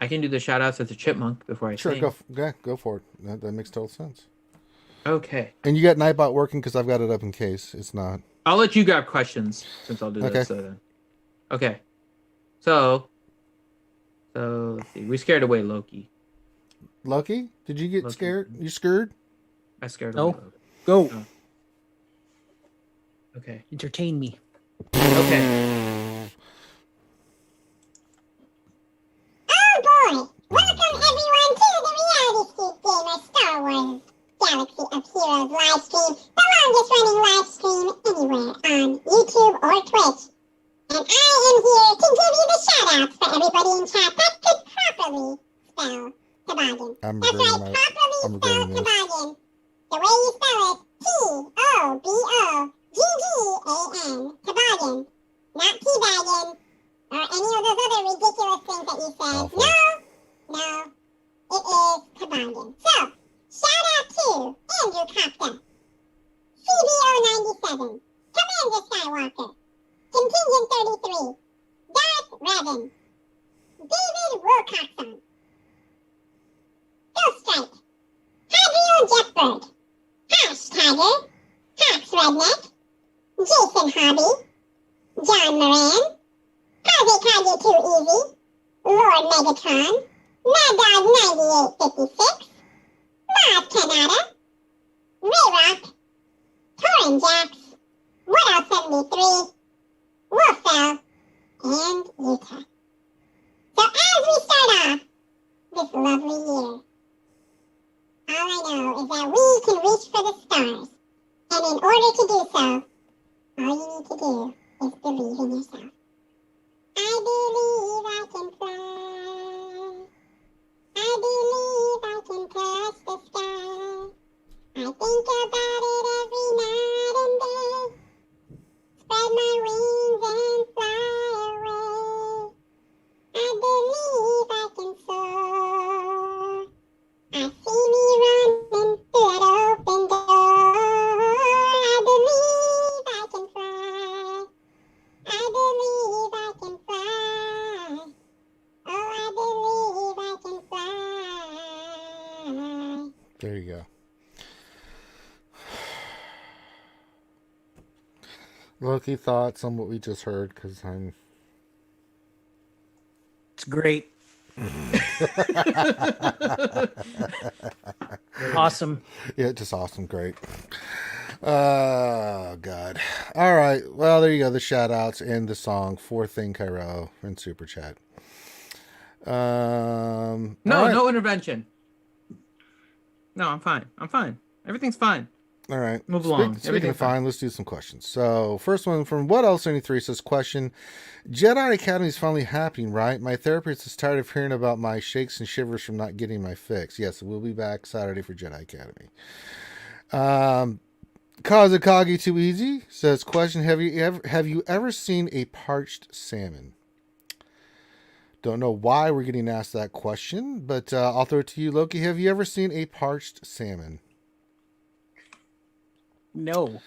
I can do the shout outs as a chipmunk before I sing. Go for it. That makes total sense. Okay. And you got Nightbot working because I've got it up in case it's not. I'll let you grab questions since I'll do this. Okay. So let's see. We scared away Loki. Loki? Did you get Loki. scared? You scared? I scared No. away Loki. Go. Oh. Okay. Entertain me. Okay. Oh boy! Welcome everyone to the Reality Street Gamer Star Wars Galaxy of Heroes live stream, the longest running live stream anywhere on YouTube or Twitch. And I am here to give you the shout outs for everybody in chat that could properly spell toboggan. I'm That's regretting right, my. I'm properly regretting spelled this. toboggan. The way you spell it, Toboggan. Toboggan. Not teabagging or any of those other ridiculous things that you said. Awful. No, it is toboggan. So, shout out to Andrew Costa, CBO97, Commander Skywalker, Contingent 33, Darth Revan, David Wilcoxon, Ghoststrike, Hadriel Jetbird, Hash Tiger, Hax Redneck, Jason Hobby, John Moran, Kage 2 Easy, Lord Megatron, Mad Dog 9856, Mars Canada, Rayrock, Torin Jax, Woodall 73, Wolfell, and Utah. So as we start off this lovely year, all I know is that we can reach for the stars. And in order to do so, all you need to do is believe in yourself. I believe I can fly. I believe I can touch the sky. I think about it every night and day. Spread my wings and fly away. I believe I can soar. I see me running through that open door. I believe I can fly. I believe I can fly. Oh, I believe I can fly. There you go. Loki, thoughts on what we just heard? Because I'm. It's great. Awesome. Yeah, just awesome. Great. Oh, God. All right. Well, there you go. The shout outs and the song for Thing Cairo in Super Chat. No, all right. no intervention. No, I'm fine. Everything's fine. All right. Move along. Speaking Everything's of fine, let's do some questions. So, first one from What Else 73 says, question, Jedi Academy is finally happening, right? My therapist is tired of hearing about my shakes and shivers from not getting my fix. Yes, we'll be back Saturday for Jedi Academy. Kazakagi Too Easy says, question, have you ever seen a parched salmon? Don't know why we're getting asked that question, but I'll throw it to you, Loki. Have you ever seen a parched salmon? No.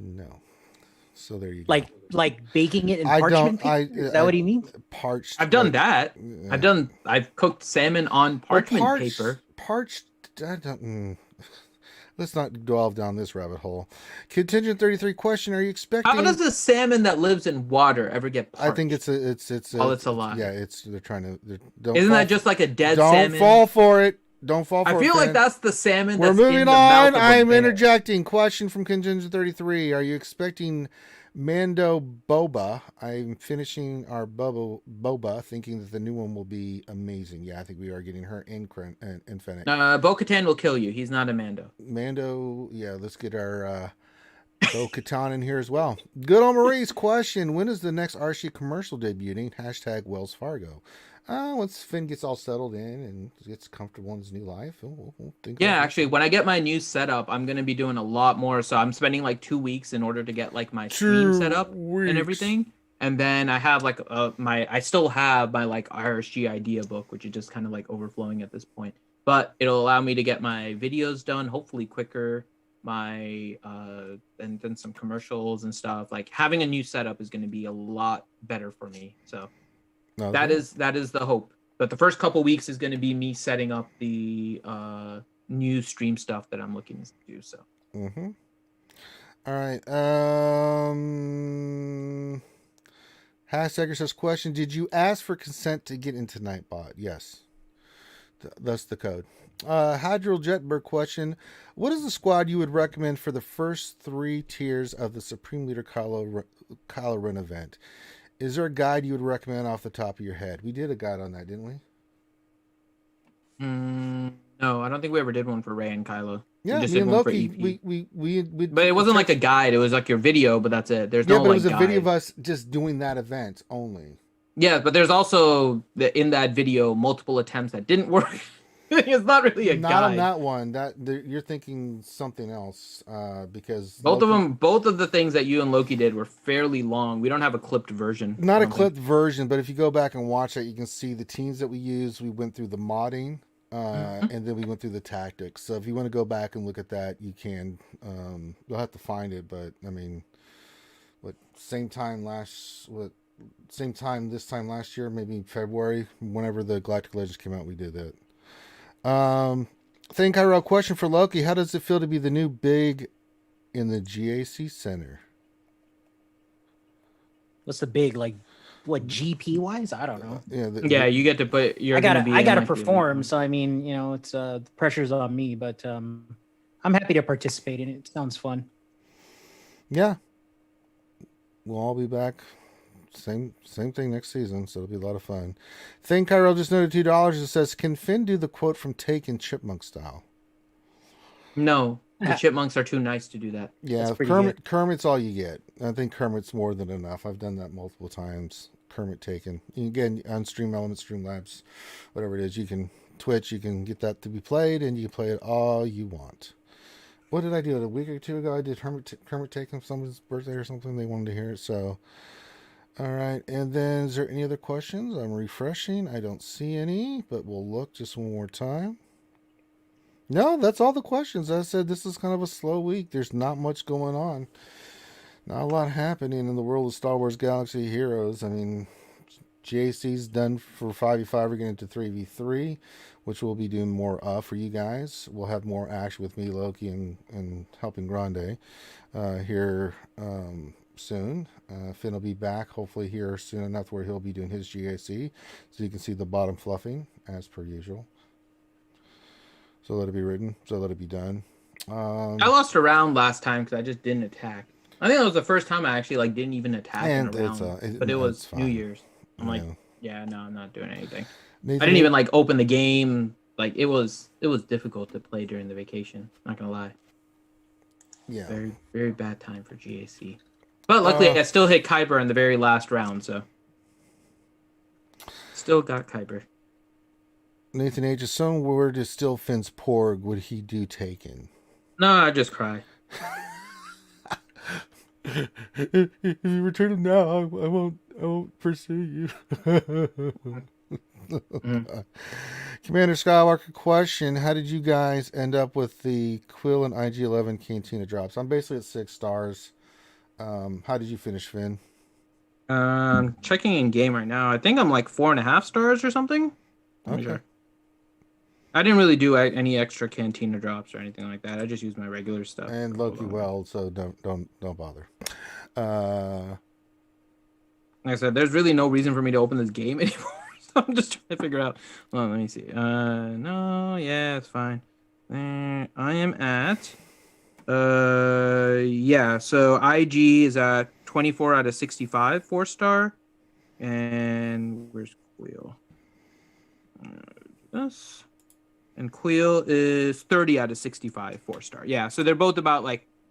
No. So there you go. Like baking it in I parchment don't. paper? Is that what he means? Parched. I've done that. Yeah. I've cooked salmon on parchment paper. Parched. I don't. Let's not delve down this rabbit hole. Contingent 33 question: are you expecting? How does a salmon that lives in water ever get parched? I think it's a. Oh, it's a lot. Yeah, they're trying to. Don't Isn't fall, that just like a dead don't salmon? fall for it. Don't fall for it. I feel like Finn. that's the salmon. We're That's moving in the on. mouth of a I'm bear. interjecting. Question from Contingent 33. Are you expecting Mando Boba? I'm finishing our Boba, thinking that the new one will be amazing. Yeah, I think we are getting her in Fennec. Bo-Katan will kill you. He's not a Mando. Mando, yeah, let's get our Bo-Katan in here as well. Good old Marie's question. When is the next RC commercial debuting? Hashtag Wells Fargo. Once Finn gets all settled in and gets comfortable in his new life, we'll think. Yeah, about actually, when I get my new setup, I'm gonna be doing a lot more. So I'm spending like 2 weeks in order to get like my stream set up and everything. And then I have like I still have my like RSG idea book, which is just kind of like overflowing at this point. But it'll allow me to get my videos done hopefully quicker. And then some commercials and stuff. Like having a new setup is going to be a lot better for me. So. No, that is the hope. But the first couple weeks is going to be me setting up the new stream stuff that I'm looking to do. So. Mm-hmm. All right. Hashtagger says, question, did you ask for consent to get into Nightbot? Yes. That's the code. Hadriel Jetberg question, what is the squad you would recommend for the first 3 tiers of the Supreme Leader Kylo Ren event? Is there a guide you would recommend off the top of your head? We did a guide on that, didn't we? No, I don't think we ever did one for Rey and Kylo. Yeah, we just me did and one for Loki, EP. we But it wasn't like a guide. It was like your video, but that's it. There's no but it like was a guide. video of us just doing that event only. Yeah, but there's also in that video multiple attempts that didn't work. It's not really a Not guide. on that one. You're thinking something else, because Both of Loki- them, both of the things that you and Loki did were fairly long. We don't have a clipped version. Not I a don't think. clipped version, but if you go back and watch that, you can see the teams that we used. We went through the modding, and then we went through the tactics. So if you want to go back and look at that, you can. You'll have to find it, but I mean, same time this time last year, maybe February, whenever the Galactic Legends came out, we did that. Think Kylo, question for Loki: how does it feel to be the new big in the GAC Center? What's the big, like, what, GP wise? I don't know. Yeah, you get to put. You're I gotta gonna be in, like, the perform. elite So I mean, it's the pressure's on me, but I'm happy to participate in it. It sounds fun. Yeah, we'll all be back. Same thing next season, so it'll be a lot of fun. Thing Kyro just noted $2. It says, "Can Finn do the quote from Taken Chipmunk style?" No, the chipmunks are too nice to do that. Yeah, That's pretty Kermit's all you get. I think Kermit's more than enough. I've done that multiple times. Kermit Taken. Again, on Stream Elements, Streamlabs, whatever it is, you can Twitch, you can get that to be played, and you can play it all you want. What did I do? A week or two ago, I did Kermit Taken for someone's birthday or something. They wanted to hear it, so... All right, and then is there any other questions? I'm refreshing. I don't see any, but we'll look just one more time. No, that's all the questions. As I said, this is kind of a slow week. There's not much going on. Not a lot happening in the world of Star Wars Galaxy Heroes. I mean, JC's done for 5v5. We're getting into 3v3, which we'll be doing more of for you guys. We'll have more action with me, Loki, and helping Grande here soon. Finn will be back hopefully here soon enough where he'll be doing his GAC, so you can see the bottom fluffing as per usual. So let it be written, so let it be done. I lost a round last time because I just didn't attack. I think that was the first time I actually didn't even attack in a round. But it was New Year's. I'm like, yeah, no, I'm not doing anything. Nathan, I didn't even open the game. It was difficult to play during the vacation. Not gonna lie. Yeah. Very, very bad time for GAC. But luckily, I still hit Kyber in the very last round, so still got Kyber. Nathan H. If someone were to steal Finn's porg, would he do Taken? No, I just cry. If you return him now, I won't pursue you. Commander Skywalker question: how did you guys end up with the Quill and IG-11 Cantina drops? I'm basically at 6 stars. How did you finish, Finn? Checking in game right now. I think I'm 4.5 stars or something. Okay. Sure. I didn't really do any extra Cantina drops or anything like that. I just used my regular stuff. And Loki Weld, so don't bother. Like I said, there's really no reason for me to open this game anymore. So I'm just trying to figure out. Well, let me see. No, yeah, it's fine. I am at. Yeah. So IG is at 24 out of 65, 4-star, and where's Queel? This. And Queel is 30 out of 65, 4-star. Yeah, so they're both about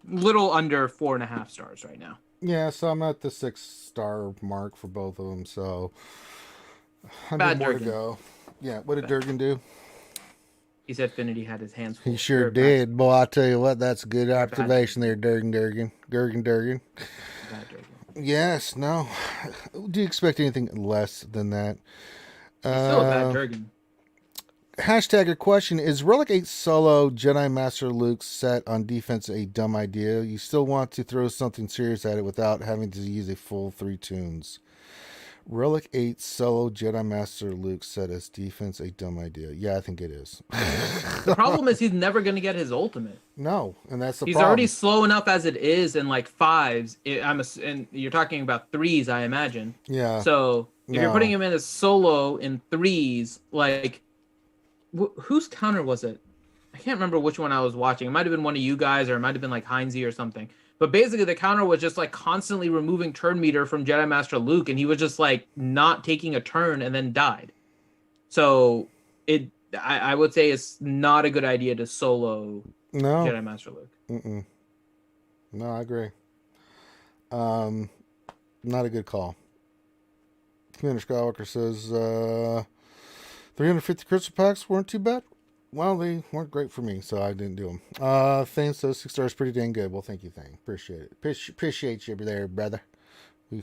little under 4.5 stars right now. Yeah, so I'm at the 6-star mark for both of them. So I Bad more to Durgan. go. Yeah, what did Durgan do? He said Finity had his hands full. He sure They're did. Boy, I tell you what, that's a good Bad observation there, Durgan. Bad Durgan. Yes, no. Do you expect anything less than that? He's still a bad Durgan. Hashtag a question: is Relic 8 solo Jedi Master Luke set on defense a dumb idea? You still want to throw something serious at it without having to use a full 3 tunes. Relic 8 solo Jedi Master Luke set as defense a dumb idea. Yeah, I think it is. The problem is he's never going to get his ultimate. No, and that's the He's problem. already slow enough as it is in 5s. And you're talking about 3s, I imagine. Yeah. So if you're putting him in a solo in 3s, whose counter was it? I can't remember which one I was watching. It might have been one of you guys, or it might have been Heinzie or something. But basically, the counter was just constantly removing turn meter from Jedi Master Luke, and he was just not taking a turn and then died. So I would say it's not a good idea to solo Jedi Master Luke. Mm-mm. No, I agree. Not a good call. Commander Skywalker says 350 crystal packs weren't too bad. Well, they weren't great for me, so I didn't do them. Thanks, those 6 stars pretty dang good. Well, thank you, appreciate it. Appreciate you there, brother. We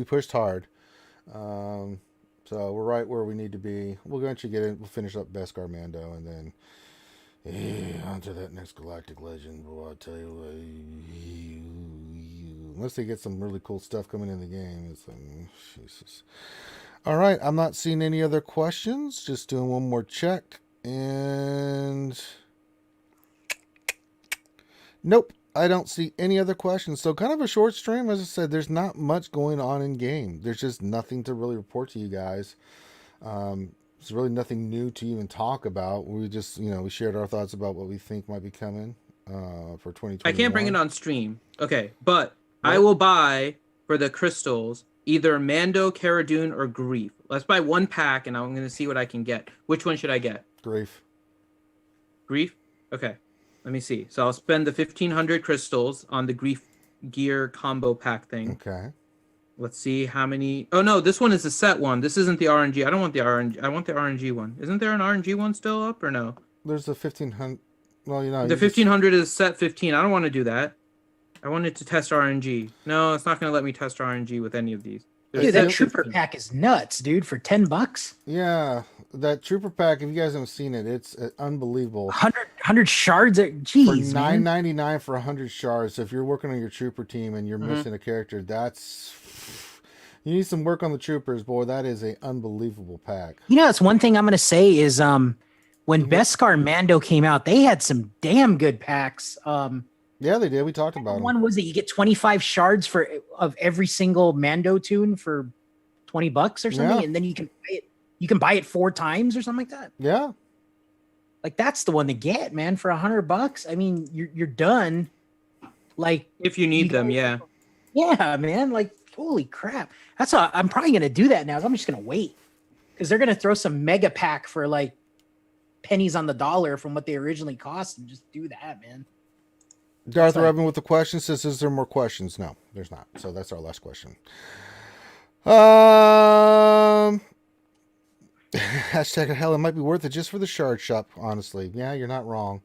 pushed hard. So we're right where we need to be. We'll eventually get it. We'll finish up Beskar Mando, and then onto that next Galactic Legend. Boy, I'll tell you what, unless they get some really cool stuff coming in the game, it's like, Jesus. All right, I'm not seeing any other questions. Just doing one more check. And nope, I don't see any other questions. So kind of a short stream. As I said, there's not much going on in game. There's just nothing to really report to you guys. There's really nothing new to even talk about. We just, we shared our thoughts about what we think might be coming for 2021. I can't bring it on stream. Okay, but what? I will buy for the crystals either Mando, Cara Dune, or Grief. Let's buy one pack, and I'm going to see what I can get. Which one should I get? Grief. Grief? Okay. Let me see. So I'll spend the 1,500 crystals on the Grief gear combo pack thing. Okay. Let's see how many. Oh, no. This one is a set one. This isn't the RNG. I don't want the RNG. I want the RNG one. Isn't there an RNG one still up or no? There's a 1,500. Well, the 1,500 is set 15. I don't want to do that. I wanted to test RNG. No, it's not going to let me test RNG with any of these. Dude, that Trooper pack is nuts, dude, for $10. Yeah, that Trooper pack, if you guys haven't seen it, it's unbelievable. 100 shards? Jeez, for $9.99 for 100 shards. So if you're working on your Trooper team and you're missing a character, you need some work on the Troopers, boy. That is an unbelievable pack. That's one thing I'm going to say is when Beskar Mando came out, they had some damn good packs. Yeah, they did. We talked about them. One was it you get 25 shards of every single Mando tune for $20 or something, and then you can buy it 4 times or something like that. Yeah, like that's the one to get, man, for $100. I mean, you're done. Like if you need them, yeah, man. Like holy crap, that's how I'm probably gonna do that now. I'm just gonna wait because they're gonna throw some mega pack for like pennies on the dollar from what they originally cost, and just do that, man. Darth Revan with the question says, is there more questions? No, there's not. So that's our last question. Hashtag hell, it might be worth it just for the shard shop, honestly. Yeah, you're not wrong.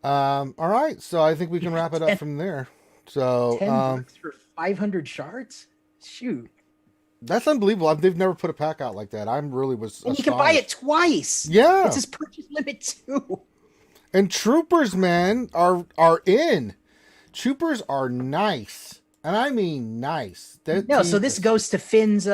All right, so I think we can wrap it up from there. So $10 for 500 shards? Shoot. That's unbelievable. They've never put a pack out like that. I'm really was and you can buy it twice. Yeah. It's his purchase limit too. And Troopers, man, are in. Troopers are nice. And I mean nice. So this goes to Finn's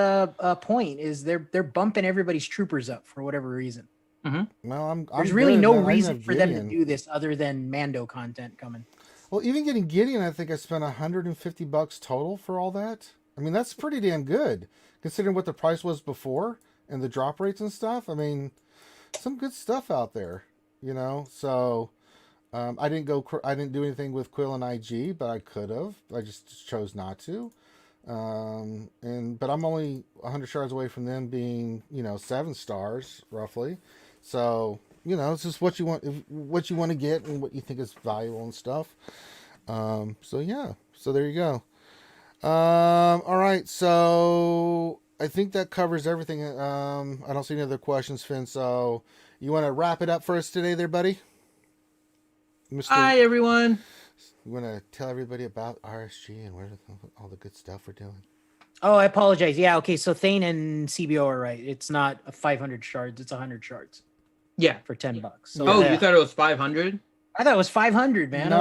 point is they're bumping everybody's Troopers up for whatever reason. Mm-hmm. Well, there's really no reason for them to do this other than Mando content coming. Well, even getting Gideon, I think I spent $150 total for all that. I mean, that's pretty damn good considering what the price was before and the drop rates and stuff. I mean, some good stuff out there. So I didn't do anything with Quill and IG, but I could have. I just chose not to. But I'm only 100 shards away from them being, 7 stars roughly. So, it's just what you want to get and what you think is valuable and stuff. So yeah, so there you go. All right. So I think that covers everything. I don't see any other questions, Finn. So you want to wrap it up for us today there, buddy? Hi, everyone. You want to tell everybody about RSG and all the good stuff we're doing? Oh, I apologize. Yeah, okay. So Thane and CBO are right. It's not 500 shards. It's 100 shards. Yeah. For $10. So you thought it was 500? I thought it was 500, man.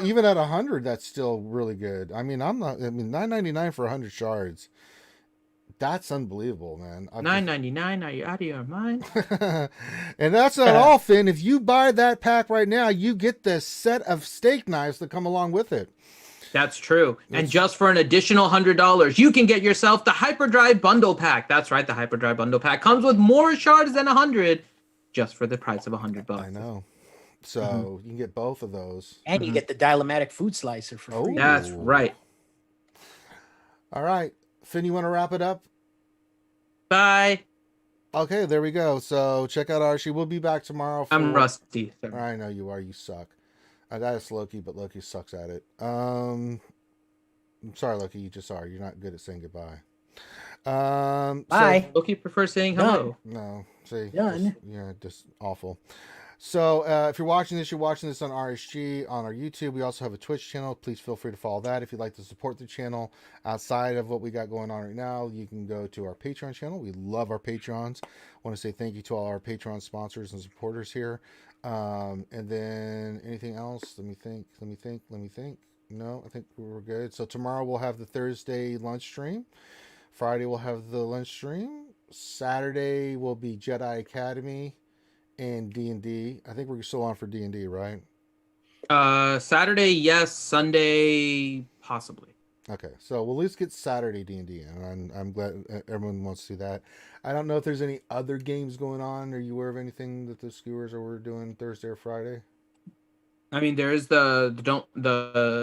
Even at 100, that's still really good. I mean, $9.99 for 100 shards. That's unbelievable, man. $9.99? Are you out of your mind? And that's not all, Finn. If you buy that pack right now, you get the set of steak knives that come along with it. That's true. And just for an additional $100, you can get yourself the Hyperdrive Bundle Pack. That's right, the Hyperdrive Bundle Pack comes with more shards than 100, just for the price of $100. I know. So you can get both of those. And you get the Dialomatic Food Slicer for free. That's right. All right. Finn, you want to wrap it up? Bye. Okay, there we go. So check out Archie. We'll be back tomorrow. I'm rusty. Sorry. I know you are. You suck. That is Loki, but Loki sucks at it. I'm sorry, Loki. You just are. You're not good at saying goodbye. Bye. Loki prefers saying hello. No, see, Done. just awful. So if you're watching this on RSG on our YouTube. We also have a Twitch channel. Please feel free to follow that. If you'd like to support the channel outside of what we got going on right now, you can go to our Patreon channel. We love our Patrons. I want to say thank you to all our Patreon sponsors and supporters here. And then anything else? Let me think. No, I think we're good. So tomorrow we'll have the Thursday lunch stream. Friday we'll have the lunch stream. Saturday will be Jedi Academy and D&D. I think we're still on for D&D, right? Saturday, yes. Sunday, possibly. Okay, so we'll at least get Saturday D&D, and I'm glad everyone wants to do that. I don't know if there's any other games going on. Are you aware of anything that the skewers are doing Thursday or Friday? I mean, there is the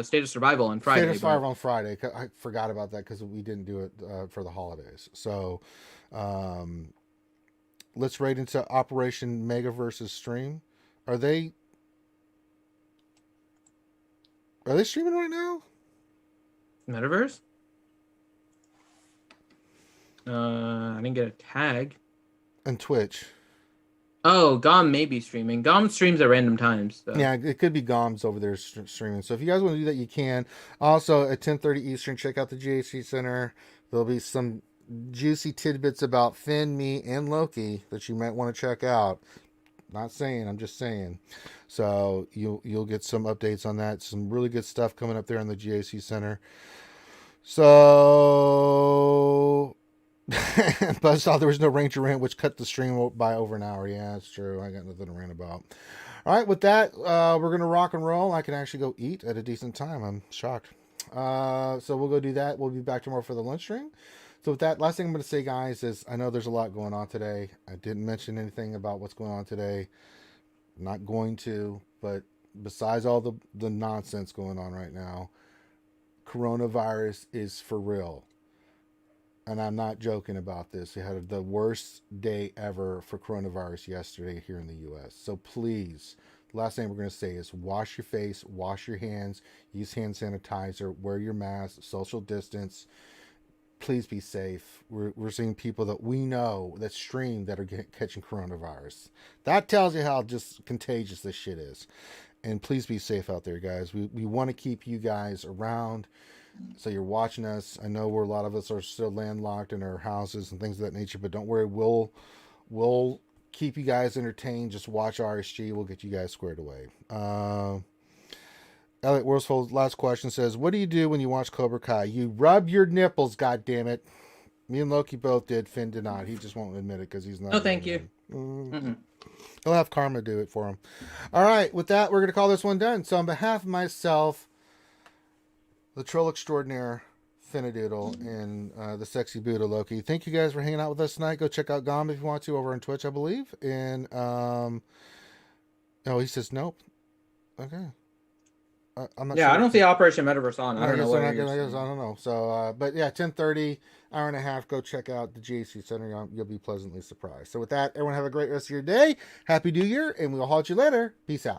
State of Survival on Friday. State of Survival on Friday. I forgot about that because we didn't do it for the holidays. So let's right into Operation Megaverse's stream. Are they streaming right now? Metaverse? I didn't get a tag. And Twitch. Oh, Gom may be streaming. Gom streams at random times. So. Yeah, it could be Goms over there streaming. So if you guys want to do that, you can. Also, at 10:30 Eastern, check out the GHC Center. There'll be some juicy tidbits about Finn, me, and Loki that you might want to check out. Not saying, I'm just saying. So you'll get some updates on that. Some really good stuff coming up there in the GAC Center. So Buzz thought there was no Ranger rant, which cut the stream by over an hour. Yeah, that's true. I got nothing to rant about. All right, with that, we're gonna rock and roll. I can actually go eat at a decent time. I'm shocked. So we'll go do that. We'll be back tomorrow for the lunch stream. So with that, last thing I'm going to say, guys, is I know there's a lot going on today. I didn't mention anything about what's going on today. I'm not going to, but besides all the nonsense going on right now, coronavirus is for real. And I'm not joking about this. We had the worst day ever for coronavirus yesterday here in the U.S. So please, the last thing we're going to say is wash your face, wash your hands, use hand sanitizer, wear your mask, social distance. Please be safe. We're seeing people that we know that stream that are catching coronavirus. That tells you how just contagious this shit is. And please be safe out there, guys. We want to keep you guys around. So you're watching us. I know a lot of us are still landlocked in our houses and things of that nature, but don't worry. We'll keep you guys entertained. Just watch RSG. We'll get you guys squared away. Elliot Worsfold, last question, says, what do you do when you watch Cobra Kai? You rub your nipples, goddammit. Me and Loki both did. Finn did not. He just won't admit it because he's not. No, thank you. He'll have Karma do it for him. All right, with that, we're going to call this one done. So on behalf of myself, the troll extraordinaire, Finnadoodle, and the sexy Buddha Loki, thank you guys for hanging out with us tonight. Go check out Gom if you want to over on Twitch, I believe. And, oh, he says nope. Okay. I'm not sure. I don't see Operation Metaverse on. I don't know what I don't know. So, but yeah, 10:30, hour and a half. Go check out the GAC Center. You'll be pleasantly surprised. So with that, everyone have a great rest of your day. Happy New Year, and we'll haul at you later. Peace out.